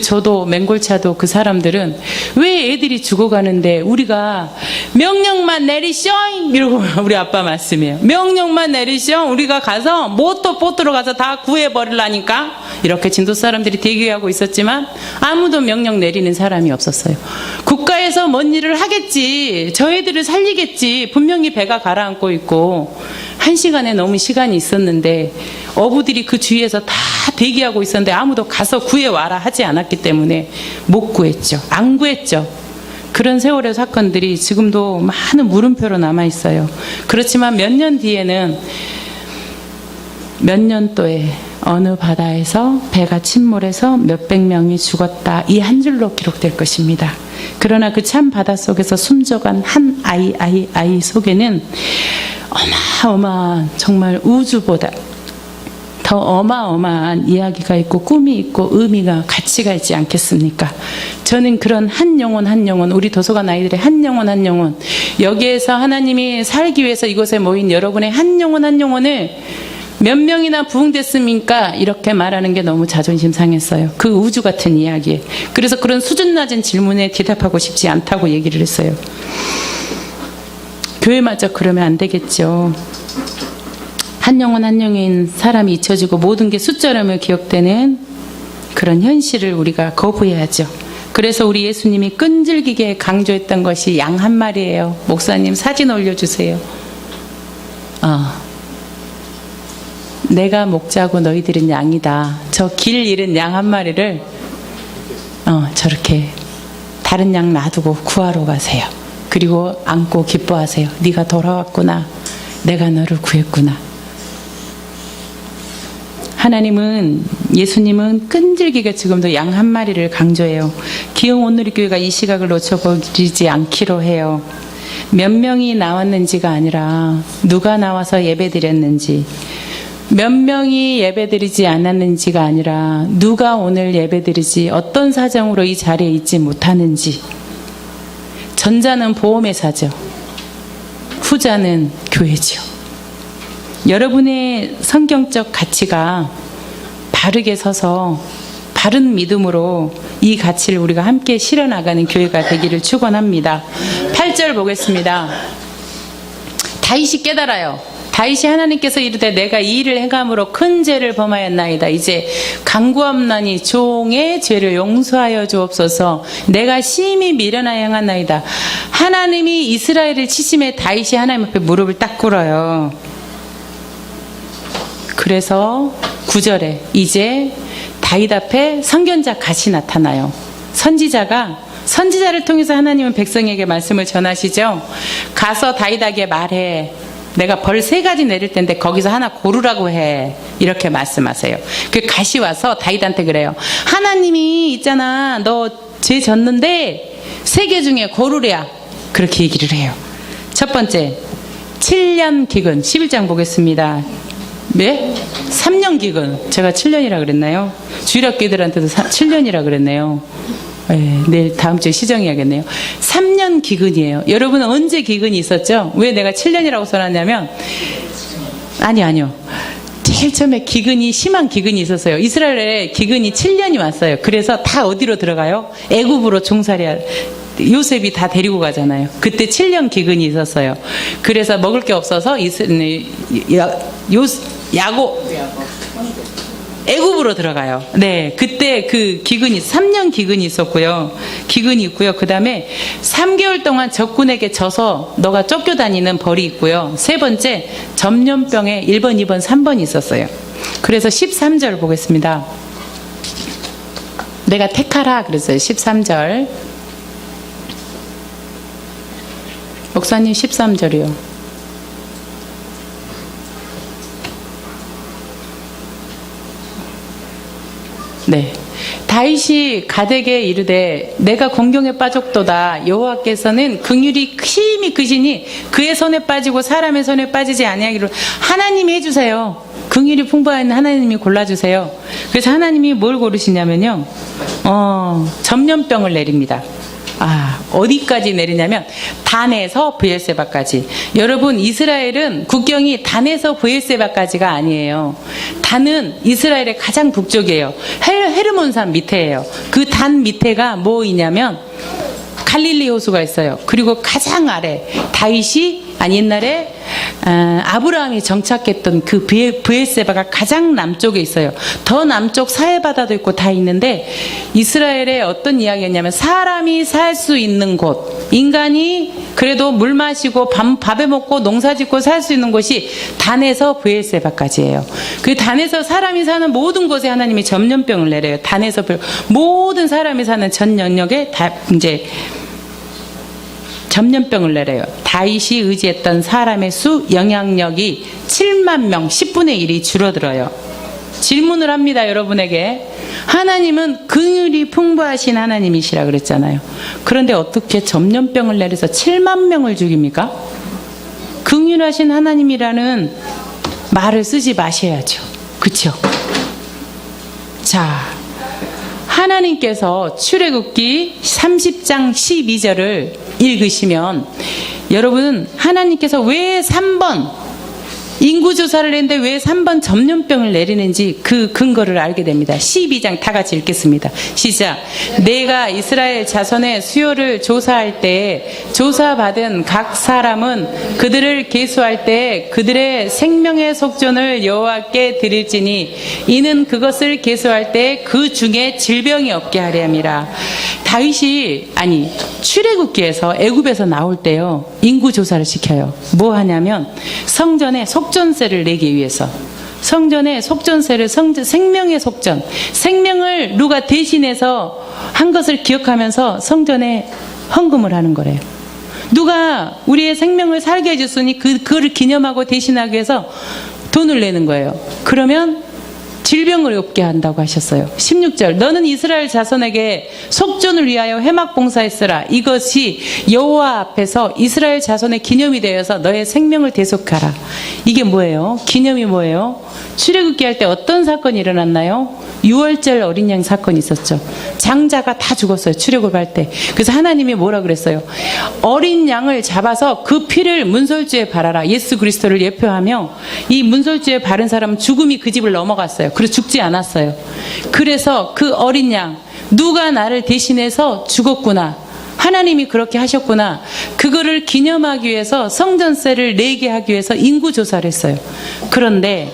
저도 맹골차도 그 사람들은 왜 애들이 죽어가는데 우리가 명령만 내리쇼! 이러고 우리 아빠 말씀이에요. 명령만 내리쇼! 우리가 가서 보트로 가서 다 구해버리려니까. 이렇게 진도 사람들이 대기하고 있었지만 아무도 명령 내리는 사람이 없었어요. 국가에서 뭔 일을 하겠지. 저 애들을 살리겠지. 분명히 배가 가라앉고 있고 1시간에 넘은 시간이 있었는데 어부들이 그 주위에서 다 대기하고 있었는데 아무도 가서 구해와라 하지 않았기 때문에 못 구했죠. 안 구했죠. 그런 세월의 사건들이 지금도 많은 물음표로 남아있어요. 그렇지만 몇 년 뒤에는 몇 년도에 어느 바다에서 배가 침몰해서 몇백 명이 죽었다. 이 한 줄로 기록될 것입니다. 그러나 그 참 바다 속에서 숨져간 한 아이 속에는 어마어마한, 정말 우주보다 더 어마어마한 이야기가 있고 꿈이 있고 의미가, 가치가 있지 않겠습니까? 저는 그런 한 영혼 한 영혼, 우리 도서관 아이들의 한 영혼 한 영혼, 여기에서 하나님이 살기 위해서 이곳에 모인 여러분의 한 영혼 한 영혼을 몇 명이나 부흥됐습니까? 이렇게 말하는 게 너무 자존심 상했어요. 그 우주 같은 이야기에. 그래서 그런 수준 낮은 질문에 대답하고 싶지 않다고 얘기를 했어요. 교회마저 그러면 안 되겠죠. 한 영혼 한 영인 사람이 잊혀지고 모든 게 숫자라며 기억되는 그런 현실을 우리가 거부해야죠. 그래서 우리 예수님이 끈질기게 강조했던 것이 양 한 마리예요. 목사님 사진 올려주세요. 내가 목자고 너희들은 양이다. 저 길 잃은 양 한 마리를 저렇게 다른 양 놔두고 구하러 가세요. 그리고 안고 기뻐하세요. 네가 돌아왔구나. 내가 너를 구했구나. 하나님은, 예수님은 끈질기게 지금도 양 한 마리를 강조해요. 기흥 온누리교회가 이 시각을 놓쳐버리지 않기로 해요. 몇 명이 나왔는지가 아니라 누가 나와서 예배드렸는지, 몇 명이 예배드리지 않았는지가 아니라 누가 오늘 예배드리지 어떤 사정으로 이 자리에 있지 못하는지. 전자는 보험회사죠. 후자는 교회죠. 여러분의 성경적 가치가 바르게 서서 바른 믿음으로 이 가치를 우리가 함께 실어나가는 교회가 되기를 축원합니다. 8절 보겠습니다. 다윗이 깨달아요. 다윗이 하나님께서 이르되 내가 이 일을 행함으로 큰 죄를 범하였나이다. 이제 간구함나니 종의 죄를 용서하여 주옵소서. 내가 심히 미련하여 행하나이다. 하나님이 이스라엘을 치심에 다윗이 하나님 앞에 무릎을 딱 꿇어요. 그래서 9절에 이제 다윗 앞에 선견자 갓이 나타나요. 선지자를 통해서 하나님은 백성에게 말씀을 전하시죠. 가서 다윗에게 말해. 내가 벌 3가지 내릴 텐데 거기서 하나 고르라고 해. 이렇게 말씀하세요. 그 갓이 와서 다윗한테 그래요. 하나님이 있잖아. 너 죄 졌는데 3개 중에 고르랴. 그렇게 얘기를 해요. 첫 번째, 7년 기근. 11장 보겠습니다. 네? 3년 기근. 제가 7년이라 그랬나요? 주일학교들한테도 7년이라 그랬네요. 네, 내일 다음 주에 시정해야겠네요. 3년 기근이에요. 여러분은 언제 기근이 있었죠? 왜 내가 7년이라고 써놨냐면, 아니요. 제일 처음에 심한 기근이 있었어요. 이스라엘에 기근이 7년이 왔어요. 그래서 다 어디로 들어가요? 애굽으로 종살이할 요셉이 다 데리고 가잖아요. 그때 7년 기근이 있었어요. 그래서 먹을 게 없어서 애굽으로 들어가요. 네, 그때 그 기근이 3년 기근이 있었고요. 기근이 있고요. 그 다음에 3개월 동안 적군에게 져서 너가 쫓겨다니는 벌이 있고요. 세 번째 전염병에 1번, 2번, 3번이 있었어요. 그래서 13절 보겠습니다. 내가 택하라 그랬어요. 13절. 목사님 13절이요. 네. 다윗이 가덱에 이르되 내가 공경에 빠졌도다. 여호와께서는 긍휼이 심히 크시니 그의 손에 빠지고 사람의 손에 빠지지 아니하기로 하나님이 해주세요. 긍휼이 풍부한 하나님이 골라주세요. 그래서 하나님이 뭘 고르시냐면요. 전염병을 내립니다. 어디까지 내리냐면 단에서 브엘세바까지. 여러분, 이스라엘은 국경이 단에서 브엘세바까지가 아니에요. 단은 이스라엘의 가장 북쪽이에요. 헤르몬산 밑에예요. 그 단 밑에가 뭐이냐면 갈릴리 호수가 있어요. 그리고 가장 아래 옛날에 아브라함이 정착했던 그 브엘세바가 가장 남쪽에 있어요. 더 남쪽 사해바다도 있고 다 있는데, 이스라엘의 어떤 이야기였냐면 사람이 살 수 있는 곳, 인간이 그래도 물 마시고 밥에 먹고 농사 짓고 살 수 있는 곳이 단에서 브엘세바까지예요. 그 단에서 사람이 사는 모든 곳에 하나님이 전염병을 내려요. 단에서 모든 사람이 사는 전 영역에 다 이제 전염병을 내려요. 다윗이 의지했던 사람의 수, 영향력이 7만 명, 10분의 1이 줄어들어요. 질문을 합니다, 여러분에게. 하나님은 긍휼이 풍부하신 하나님이시라 그랬잖아요. 그런데 어떻게 전염병을 내려서 7만 명을 죽입니까? 긍휼하신 하나님이라는 말을 쓰지 마셔야죠. 그렇죠? 자, 하나님께서 출애굽기 30장 12절을 읽으시면 여러분, 하나님께서 왜 3번 인구조사를 했는데 왜 3번 전염병을 내리는지 그 근거를 알게 됩니다. 12장 다 같이 읽겠습니다. 시작. 내가 이스라엘 자손의 수요를 조사할 때 조사받은 각 사람은 그들을 계수할 때 그들의 생명의 속전을 여호와께 드릴지니 이는 그것을 계수할 때 그 중에 질병이 없게 하려 함이라. 다윗이 출애굽기에서 애굽에서 나올 때요, 인구조사를 시켜요. 뭐 하냐면 성전에 속전세를 내기 위해서, 성전에 속전세를, 생명의 속전, 생명을 누가 대신해서 한 것을 기억하면서 성전에 헌금을 하는 거래요. 누가 우리의 생명을 살게 해줬으니 그거를 기념하고 대신하기 위해서 돈을 내는 거예요. 그러면 질병을 없게 한다고 하셨어요. 16절. 너는 이스라엘 자손에게 속전을 위하여 회막 봉사했으라. 이것이 여호와 앞에서 이스라엘 자손의 기념이 되어서 너의 생명을 대속하라. 이게 뭐예요? 기념이 뭐예요? 출애굽기 할 때 어떤 사건이 일어났나요? 6월절 어린 양 사건이 있었죠. 장자가 다 죽었어요. 출애굽할 때. 그래서 하나님이 뭐라 그랬어요? 어린 양을 잡아서 그 피를 문설주에 바라라. 예수 그리스도를 예표하며 이 문설주에 바른 사람은 죽음이 그 집을 넘어갔어요. 그래서 죽지 않았어요. 그래서 그 어린 양, 누가 나를 대신해서 죽었구나, 하나님이 그렇게 하셨구나, 그거를 기념하기 위해서 성전세를 내게 하기 위해서 인구조사를 했어요. 그런데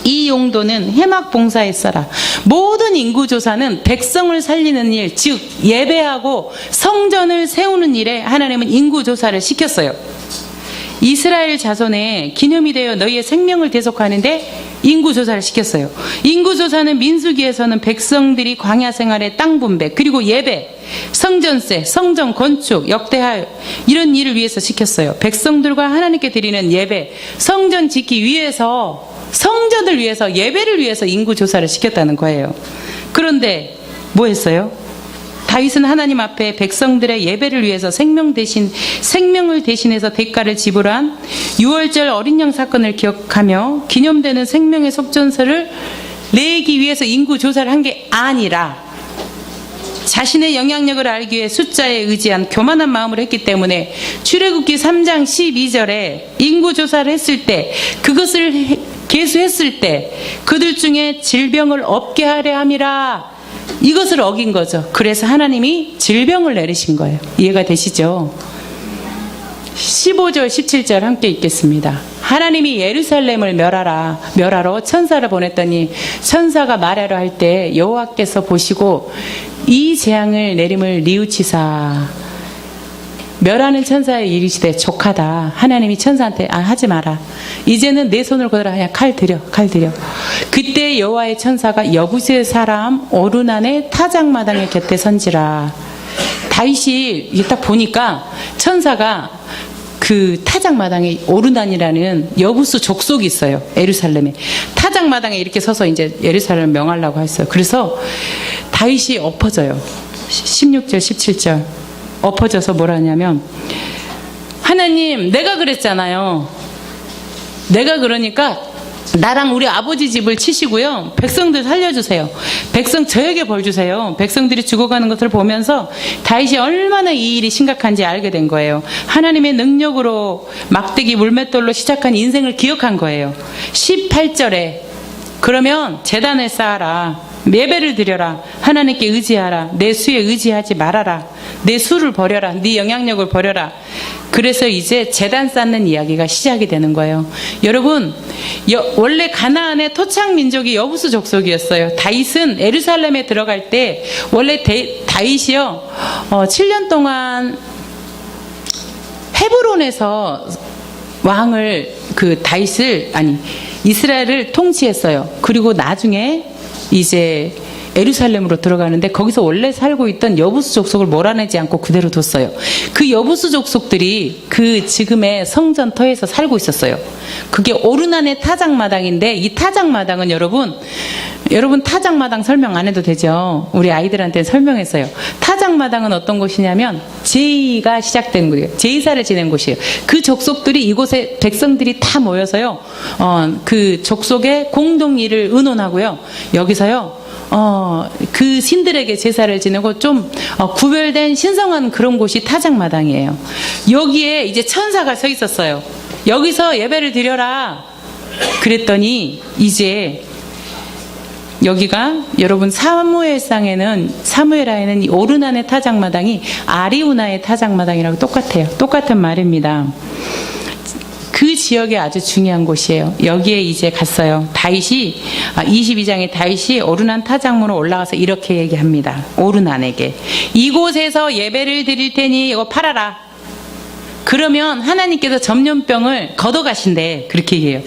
이 용도는 회막 봉사에 써라. 모든 인구조사는 백성을 살리는 일, 즉 예배하고 성전을 세우는 일에 하나님은 인구조사를 시켰어요. 이스라엘 자손의 기념이 되어 너희의 생명을 대속하는데 인구조사를 시켰어요. 인구조사는 민수기에서는 백성들이 광야 생활의 땅 분배, 그리고 예배, 성전세, 성전 건축, 역대하 이런 일을 위해서 시켰어요. 백성들과 하나님께 드리는 예배, 성전 짓기 위해서, 성전을 위해서, 예배를 위해서 인구조사를 시켰다는 거예요. 그런데 뭐 했어요? 다윗은 하나님 앞에 백성들의 예배를 위해서 생명을 대신해서 대가를 지불한 6월절 어린 양 사건을 기억하며 기념되는 생명의 속전세를 내기 위해서 인구조사를 한 게 아니라 자신의 영향력을 알기 위해 숫자에 의지한 교만한 마음을 했기 때문에 출애굽기 3장 12절에 인구조사를 했을 때 그것을 계수했을 때 그들 중에 질병을 없게 하려 함이라. 이것을 어긴 거죠. 그래서 하나님이 질병을 내리신 거예요. 이해가 되시죠? 15절 17절 함께 읽겠습니다. 하나님이 예루살렘을 멸하러 천사를 보냈더니 천사가 말하려 할 때 여호와께서 보시고 이 재앙을 내림을 뉘우치사 멸하는 천사에 이르시되 족하다. 하나님이 천사한테 하지 마라. 이제는 내 손을 거들어 그냥 칼 들여. 그때 여호와의 천사가 여부스의 사람 오르난의 타작마당의 곁에 선지라. 다윗이 이게 딱 보니까 천사가 그 타작마당에 오르난이라는 여부스 족속이 있어요. 예루살렘에. 타작마당에 이렇게 서서 이제 예루살렘을 명하려고 했어요. 그래서 다윗이 엎어져요. 16절 17절 엎어져서 뭐라 하냐면 하나님 내가 그랬잖아요. 내가 그러니까 나랑 우리 아버지 집을 치시고요. 백성들 살려주세요. 백성 저에게 벌 주세요. 백성들이 죽어가는 것을 보면서 다윗이 얼마나 이 일이 심각한지 알게 된 거예요. 하나님의 능력으로 막대기 물맷돌로 시작한 인생을 기억한 거예요. 18절에 그러면 제단을 쌓아라. 예배를 드려라. 하나님께 의지하라. 내 수에 의지하지 말아라. 내 수를 버려라. 네 영향력을 버려라. 그래서 이제 제단 쌓는 이야기가 시작이 되는 거예요. 여러분, 원래 가나안의 토착 민족이 여부스 족속이었어요. 다윗은 예루살렘에 들어갈 때 원래 다윗이요 7년 동안 헤브론에서 왕을 이스라엘을 통치했어요. 그리고 나중에 이제 예루살렘으로 들어가는데 거기서 원래 살고 있던 여부스 족속을 몰아내지 않고 그대로 뒀어요. 그 여부스 족속들이 그 지금의 성전터에서 살고 있었어요. 그게 오르난의 타작마당인데 이 타작마당은 여러분 타작마당 설명 안 해도 되죠. 우리 아이들한테 설명했어요. 타작마당은 어떤 곳이냐면 제의가 시작된 곳이에요. 제의사를 지낸 곳이에요. 그 족속들이 이곳에 백성들이 다 모여서요. 그 족속의 공동일을 의논하고요. 여기서요. 그 신들에게 제사를 지내고 좀 구별된 신성한 그런 곳이 타작마당이에요. 여기에 이제 천사가 서 있었어요. 여기서 예배를 드려라. 그랬더니 이제 여기가 여러분 사무엘하에는 이 오르난의 타작마당이 아리우나의 타작마당이라고 똑같은 말입니다. 그 지역에 아주 중요한 곳이에요. 여기에 이제 갔어요. 다윗이 22장에 다윗이 오르난 타작문으로 올라가서 이렇게 얘기합니다. 오르난에게 이곳에서 예배를 드릴 테니 이거 팔아라. 그러면 하나님께서 전염병을 걷어가신대. 그렇게 얘기해요.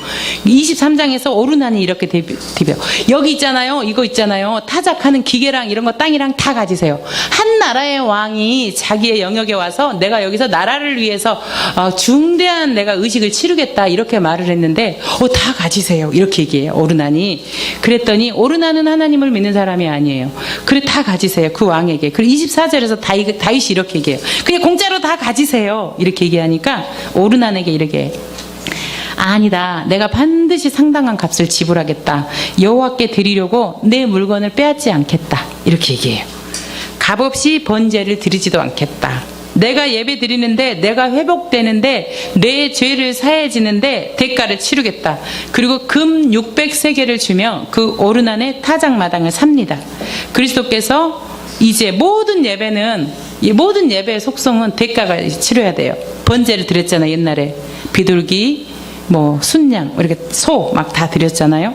23장에서 오르난이 이렇게 대비해요. 여기 있잖아요. 이거 있잖아요. 타작하는 기계랑 이런 거 땅이랑 다 가지세요. 한 나라의 왕이 자기의 영역에 와서 내가 여기서 나라를 위해서 중대한 내가 의식을 치르겠다. 이렇게 말을 했는데 다 가지세요. 이렇게 얘기해요. 오르난이. 그랬더니 오르난은 하나님을 믿는 사람이 아니에요. 그래 다 가지세요. 그 왕에게. 그리고 24절에서 다윗이 이렇게 얘기해요. 그냥 공짜로 다 가지세요. 이렇게 얘기하니까 오르난에게 이렇게 아니다. 내가 반드시 상당한 값을 지불하겠다. 여호와께 드리려고 내 물건을 빼앗지 않겠다. 이렇게 얘기해요. 값없이 번제를 드리지도 않겠다. 내가 예배 드리는데 내가 회복되는데 내 죄를 사해지는데 대가를 치르겠다. 그리고 금 600세겔을 주며 그 오르난의 타작마당을 삽니다. 그리스도께서 이제 모든 예배의 속성은 대가가 치러야 돼요. 번제를 드렸잖아요. 옛날에 비둘기, 순양, 이렇게 소 막 다 드렸잖아요.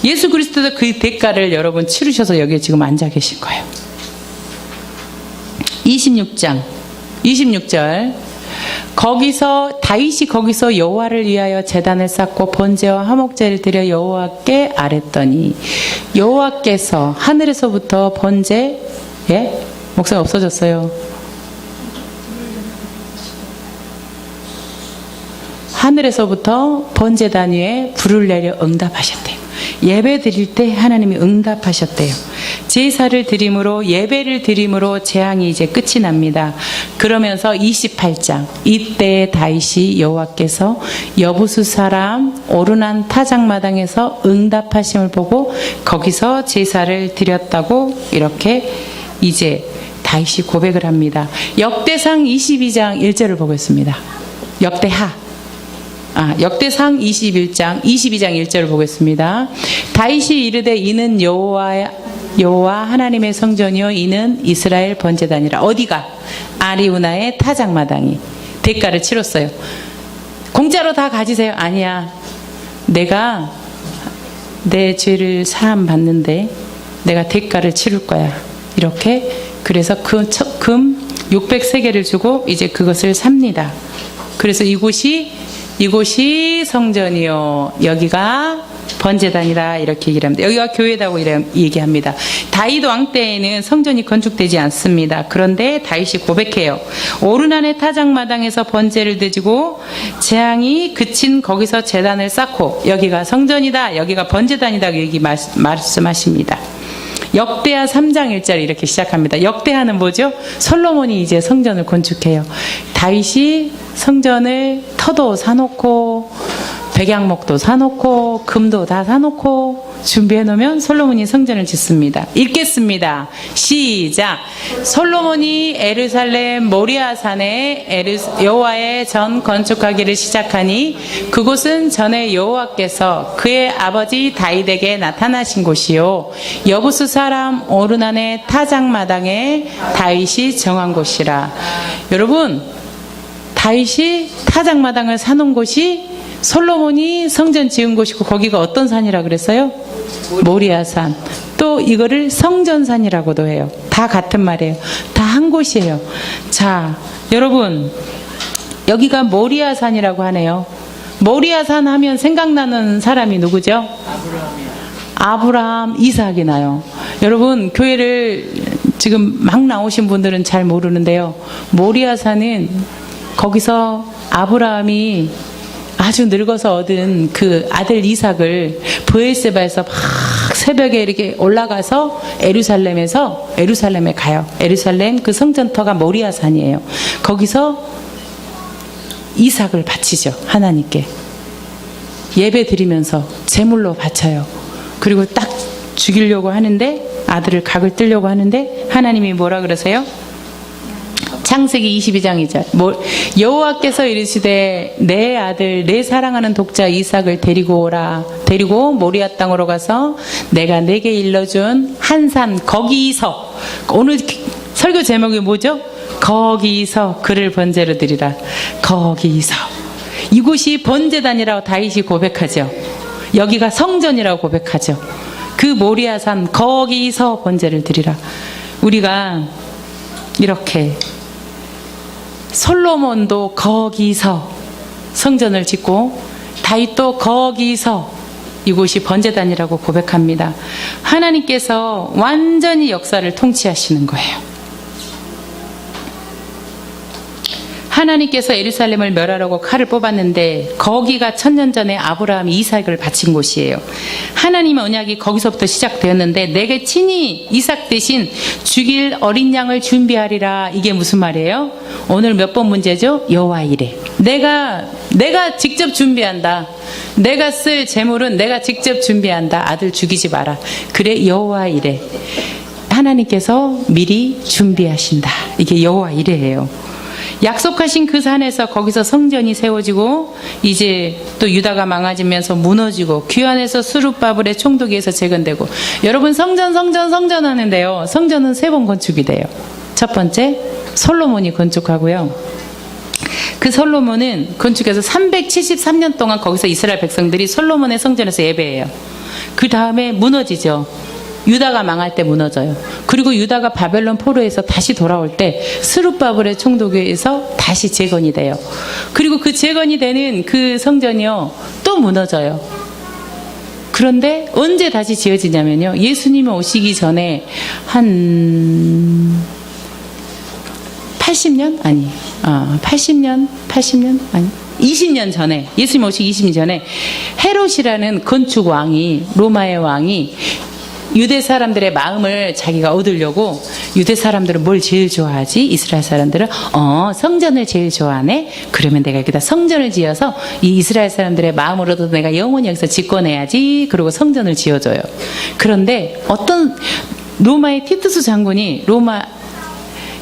예수 그리스도도 그 대가를 여러분 치르셔서 여기에 지금 앉아 계신 거예요. 26절 다윗이 거기서 여호와를 위하여 제단을 쌓고 번제와 화목제를 드려 여호와께 아뢰더니 여호와께서 하늘에서부터 목소리 없어졌어요. 하늘에서부터 번제단 위에 불을 내려 응답하셨대요. 예배 드릴 때 하나님이 응답하셨대요. 제사를 드림으로 예배를 드림으로 재앙이 이제 끝이 납니다. 그러면서 28장 이때 다윗이 여호와께서 여부스 사람 오르난 타작마당에서 응답하심을 보고 거기서 제사를 드렸다고 이렇게 이제 다윗이 고백을 합니다. 역대상 22장 1절을 보겠습니다. 역대하 역대상 22장 1절을 보겠습니다. 다윗이 이르되 이는 여호와 하나님의 성전이요 이는 이스라엘 번제단이라. 어디가? 아리우나의 타작마당이 대가를 치렀어요. 공짜로 다 가지세요. 아니야. 내가 내 죄를 사함 받는데 내가 대가를 치를 거야. 이렇게 그래서 금 600세겔을 주고 이제 그것을 삽니다. 그래서 이곳이 성전이요 여기가 번제단이다 이렇게 얘기를 합니다. 여기가 교회다고 얘기합니다. 다윗 왕 때에는 성전이 건축되지 않습니다. 그런데 다윗이 고백해요. 오르난의 타작마당에서 번제를 드리고 재앙이 그친 거기서 제단을 쌓고 여기가 성전이다 여기가 번제단이다 말씀하십니다. 역대하 3장 1절 이렇게 시작합니다. 역대하는 뭐죠? 솔로몬이 이제 성전을 건축해요. 다윗이 성전을 터도 사놓고 백양목도 사놓고 금도 다 사놓고 준비해 놓으면 솔로몬이 성전을 짓습니다. 읽겠습니다. 시작. 솔로몬이 에루살렘 모리아산에 여호와의 전 건축하기를 시작하니 그곳은 전에 여호와께서 그의 아버지 다윗에게 나타나신 곳이요 여부스 사람 오르난의 타작마당에 다윗이 정한 곳이라. 여러분, 다윗이 타작마당을 사놓은 곳이 솔로몬이 성전 지은 곳이고 거기가 어떤 산이라 그랬어요? 모리아산. 또 이거를 성전산이라고도 해요. 다 같은 말이에요. 다 한 곳이에요. 자, 여러분 여기가 모리아산이라고 하네요. 모리아산 하면 생각나는 사람이 누구죠? 아브라함, 이삭이 나요. 여러분 교회를 지금 막 나오신 분들은 잘 모르는데요. 모리아산은 거기서 아브라함이 아주 늙어서 얻은 그 아들 이삭을 브엘세바에서 막 새벽에 이렇게 올라가서 에루살렘에 가요. 에루살렘 그 성전터가 모리아산이에요. 거기서 이삭을 바치죠. 하나님께 예배 드리면서 제물로 바쳐요. 그리고 딱 죽이려고 하는데 아들을 각을 뜨려고 하는데 하나님이 뭐라 그러세요? 창세기 22장 2절 여호와께서 이르시되 내 아들 내 사랑하는 독자 이삭을 데리고 오라. 데리고 모리아 땅으로 가서 내가 내게 일러준 한 산 거기서, 오늘 설교 제목이 뭐죠? 거기서 그를 번제로 드리라. 거기서. 이곳이 번제단이라고 다윗이 고백하죠. 여기가 성전이라고 고백하죠. 그 모리아산 거기서 번제를 드리라. 우리가 이렇게 솔로몬도 거기서 성전을 짓고 다윗도 거기서 이곳이 번제단이라고 고백합니다. 하나님께서 완전히 역사를 통치하시는 거예요. 하나님께서 예루살렘을 멸하려고 칼을 뽑았는데 거기가 천년 전에 아브라함이 이삭을 바친 곳이에요. 하나님의 언약이 거기서부터 시작되었는데 내게 친히 이삭 대신 죽일 어린 양을 준비하리라. 이게 무슨 말이에요? 오늘 몇 번 문제죠? 여호와 이래. 내가 직접 준비한다. 내가 쓸 제물은 내가 직접 준비한다. 아들 죽이지 마라. 그래 여호와 이래. 하나님께서 미리 준비하신다. 이게 여호와 이래예요. 약속하신 그 산에서 거기서 성전이 세워지고 이제 또 유다가 망가지면서 무너지고 귀환에서 수룹바벨의 총독에서 재건되고. 여러분 성전 하는데요. 성전은 3번 건축이 돼요. 첫 번째 솔로몬이 건축하고요. 그 솔로몬은 건축해서 373년 동안 거기서 이스라엘 백성들이 솔로몬의 성전에서 예배해요. 그 다음에 무너지죠. 유다가 망할 때 무너져요. 그리고 유다가 바벨론 포로에서 다시 돌아올 때 스룹바벨의 총독에서 다시 재건이 돼요. 그리고 그 재건이 되는 그 성전이요 또 무너져요. 그런데 언제 다시 지어지냐면요, 예수님이 오시기 전에 한 80년? 아니 80년? 아니 20년 전에, 예수님 오시기 20년 전에 헤롯이라는 건축 왕이, 로마의 왕이 유대 사람들의 마음을 자기가 얻으려고, 유대 사람들은 뭘 제일 좋아하지? 이스라엘 사람들은 성전을 제일 좋아하네? 그러면 내가 여기다 성전을 지어서 이 이스라엘 사람들의 마음을 얻어서 내가 영원히 여기서 집권해야지. 그리고 성전을 지어줘요. 그런데 어떤 로마의 티투스 장군이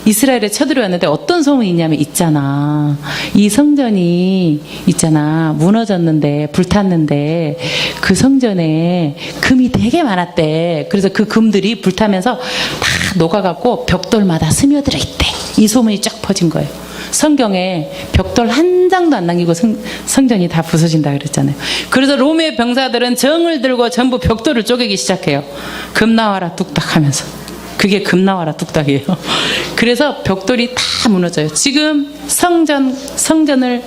이스라엘에 쳐들어왔는데 어떤 소문이 있냐면 있잖아. 이 성전이 있잖아. 무너졌는데 불탔는데 그 성전에 금이 되게 많았대. 그래서 그 금들이 불타면서 다 녹아갖고 벽돌마다 스며들어 있대. 이 소문이 쫙 퍼진 거예요. 성경에 벽돌 한 장도 안 남기고 성전이 다 부서진다 그랬잖아요. 그래서 로마의 병사들은 정을 들고 전부 벽돌을 쪼개기 시작해요. 금 나와라 뚝딱 하면서. 그게 금 나와라 뚝딱이에요. 그래서 벽돌이 다 무너져요. 지금 성전을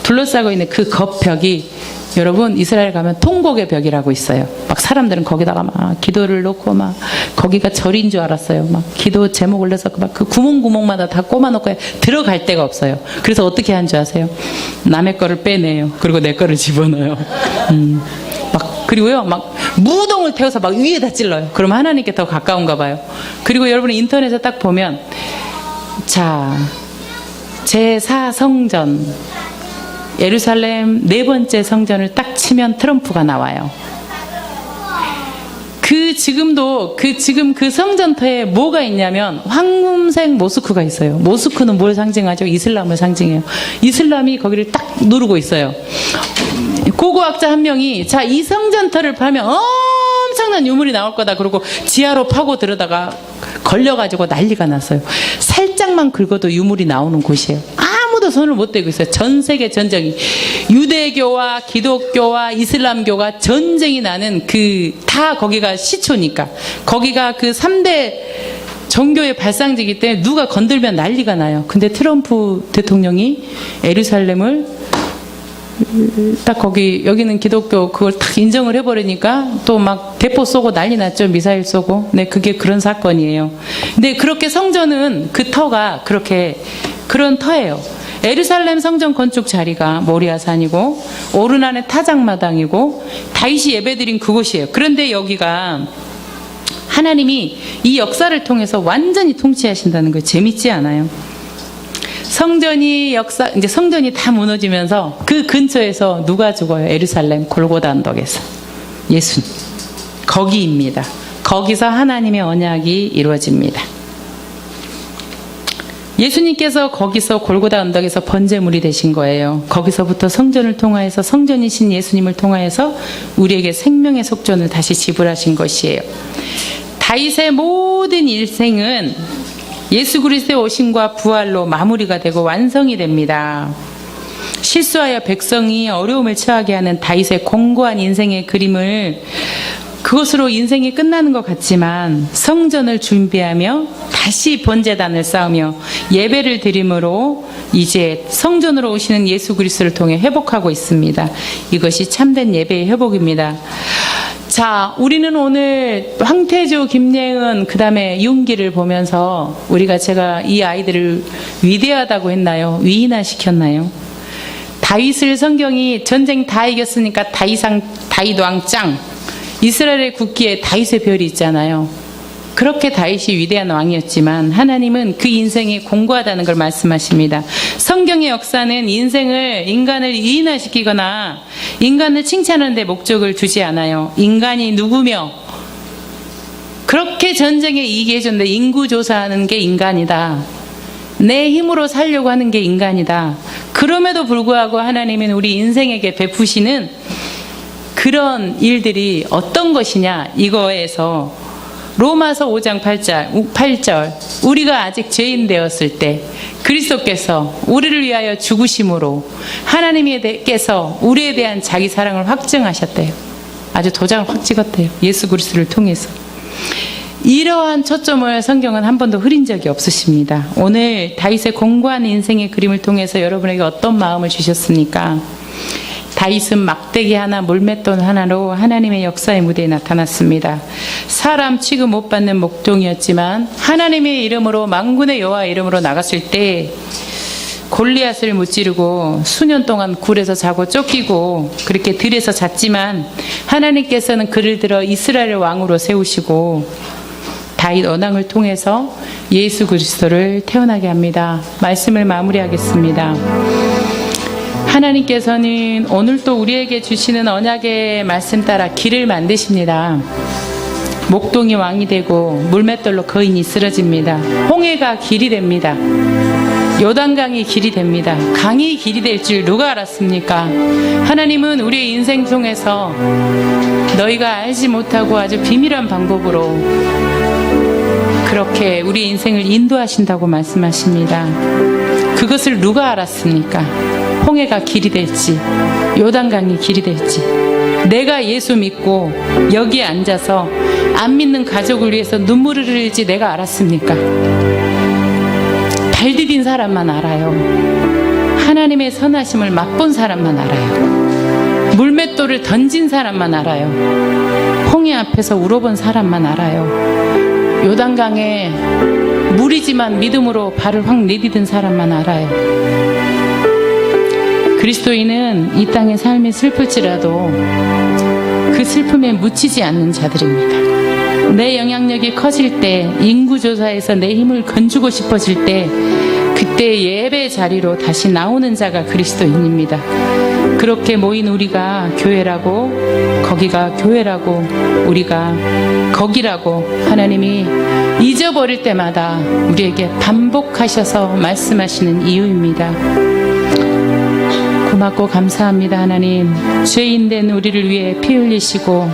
둘러싸고 있는 그 겉벽이 여러분 이스라엘 가면 통곡의 벽이라고 있어요. 막 사람들은 거기다가 막 기도를 놓고 막 거기가 절인 줄 알았어요. 막 기도 제목 올려서 막 그 구멍마다 다 꼽아놓고 들어갈 데가 없어요. 그래서 어떻게 한 줄 아세요? 남의 거를 빼내요. 그리고 내 거를 집어넣어요. 막 그리고요 막 무동을 태워서 막 위에다 찔러요. 그러면 하나님께 더 가까운가 봐요. 그리고 여러분 인터넷에 딱 보면 자 제4성전 예루살렘 4번째 성전을 딱 치면 트럼프가 나와요. 지금 그 성전터에 뭐가 있냐면 황금색 모스크가 있어요. 모스크는 뭘 상징하죠? 이슬람을 상징해요. 이슬람이 거기를 딱 누르고 있어요. 고고학자 한 명이 자, 이 성전터를 파면 엄청난 유물이 나올 거다. 그러고 지하로 파고 들어다가 걸려가지고 난리가 났어요. 살짝만 긁어도 유물이 나오는 곳이에요. 아무도 손을 못 대고 있어요. 전 세계 전쟁이 유대교와 기독교와 이슬람교가 전쟁이 나는 다 거기가 시초니까 거기가 그 3대 종교의 발상지기 때문에 누가 건들면 난리가 나요. 근데 트럼프 대통령이 예루살렘을 딱 여기는 기독교 그걸 딱 인정을 해버리니까 또 막 대포 쏘고 난리 났죠. 미사일 쏘고. 네, 그게 그런 사건이에요. 근데 그렇게 성전은 그 터가 그런 터예요. 예루살렘 성전 건축 자리가 모리아산이고 오르난의 타작마당이고 다윗이 예배드린 그곳이에요. 그런데 여기가 하나님이 이 역사를 통해서 완전히 통치하신다는 거예요. 재밌지 않아요? 성전이 다 무너지면서 그 근처에서 누가 죽어요? 예루살렘 골고다 언덕에서 예수님 거기입니다. 거기서 하나님의 언약이 이루어집니다. 예수님께서 거기서 골고다 언덕에서 번제물이 되신 거예요. 거기서부터 성전을 통하여서 성전이신 예수님을 통하여서 우리에게 생명의 속전을 다시 지불하신 것이에요. 다윗의 모든 일생은 예수 그리스도의 오심과 부활로 마무리가 되고 완성이 됩니다. 실수하여 백성이 어려움을 처하게 하는 다윗의 공고한 인생의 그림을 그것으로 인생이 끝나는 것 같지만 성전을 준비하며 다시 번제단을 쌓으며 예배를 드림으로 이제 성전으로 오시는 예수 그리스도를 통해 회복하고 있습니다. 이것이 참된 예배의 회복입니다. 자, 우리는 오늘 황태주, 김예은, 그 다음에 이용기를 보면서 제가 이 아이들을 위대하다고 했나요? 위인화시켰나요? 다윗을 성경이 전쟁 다 이겼으니까 다윗왕 짱. 이스라엘의 국기에 다윗의 별이 있잖아요. 그렇게 다윗이 위대한 왕이었지만 하나님은 그 인생이 공고하다는 걸 말씀하십니다. 성경의 역사는 인간을 위인화시키거나 인간을 칭찬하는 데 목적을 두지 않아요. 인간이 누구며 그렇게 전쟁에 이기게 해줬는데 인구조사하는 게 인간이다. 내 힘으로 살려고 하는 게 인간이다. 그럼에도 불구하고 하나님은 우리 인생에게 베푸시는 그런 일들이 어떤 것이냐 이거에서 로마서 5장 8절 우리가 아직 죄인 되었을 때 그리스도께서 우리를 위하여 죽으심으로 하나님께서 우리에 대한 자기 사랑을 확증하셨대요. 아주 도장을 확 찍었대요. 예수 그리스도를 통해서. 이러한 초점을 성경은 한 번도 흐린 적이 없으십니다. 오늘 다윗의 공고한 인생의 그림을 통해서 여러분에게 어떤 마음을 주셨습니까? 다윗은 막대기 하나 물맷돌 하나로 하나님의 역사의 무대에 나타났습니다. 사람 취급 못 받는 목동이었지만 하나님의 이름으로 만군의 여호와의 이름으로 나갔을 때 골리앗을 무찌르고 수년 동안 굴에서 자고 쫓기고 그렇게 들에서 잤지만 하나님께서는 그를 들어 이스라엘 왕으로 세우시고 다윗 언왕을 통해서 예수 그리스도를 태어나게 합니다. 말씀을 마무리하겠습니다. 하나님께서는 오늘도 우리에게 주시는 언약의 말씀 따라 길을 만드십니다. 목동이 왕이 되고 물맷돌로 거인이 쓰러집니다. 홍해가 길이 됩니다. 요단강이 길이 됩니다. 강이 길이 될 줄 누가 알았습니까? 하나님은 우리의 인생 중에서 너희가 알지 못하고 아주 비밀한 방법으로 그렇게 우리 인생을 인도하신다고 말씀하십니다. 그것을 누가 알았습니까? 홍해가 길이 될지, 요단강이 길이 될지. 내가 예수 믿고 여기에 앉아서 안 믿는 가족을 위해서 눈물을 흘릴지 내가 알았습니까? 발 디딘 사람만 알아요. 하나님의 선하심을 맛본 사람만 알아요. 물맷돌을 던진 사람만 알아요. 홍해 앞에서 울어본 사람만 알아요. 요단강에 물이지만 믿음으로 발을 확 내디딘 사람만 알아요. 그리스도인은 이 땅의 삶이 슬플지라도 그 슬픔에 묻히지 않는 자들입니다. 내 영향력이 커질 때, 인구조사에서 내 힘을 건주고 싶어질 때, 그때 예배 자리로 다시 나오는 자가 그리스도인입니다. 그렇게 모인 우리가 교회라고, 거기가 교회라고, 우리가 거기라고 하나님이 잊어버릴 때마다 우리에게 반복하셔서 말씀하시는 이유입니다. 고맙고 감사합니다. 하나님, 죄인된 우리를 위해 피 흘리시고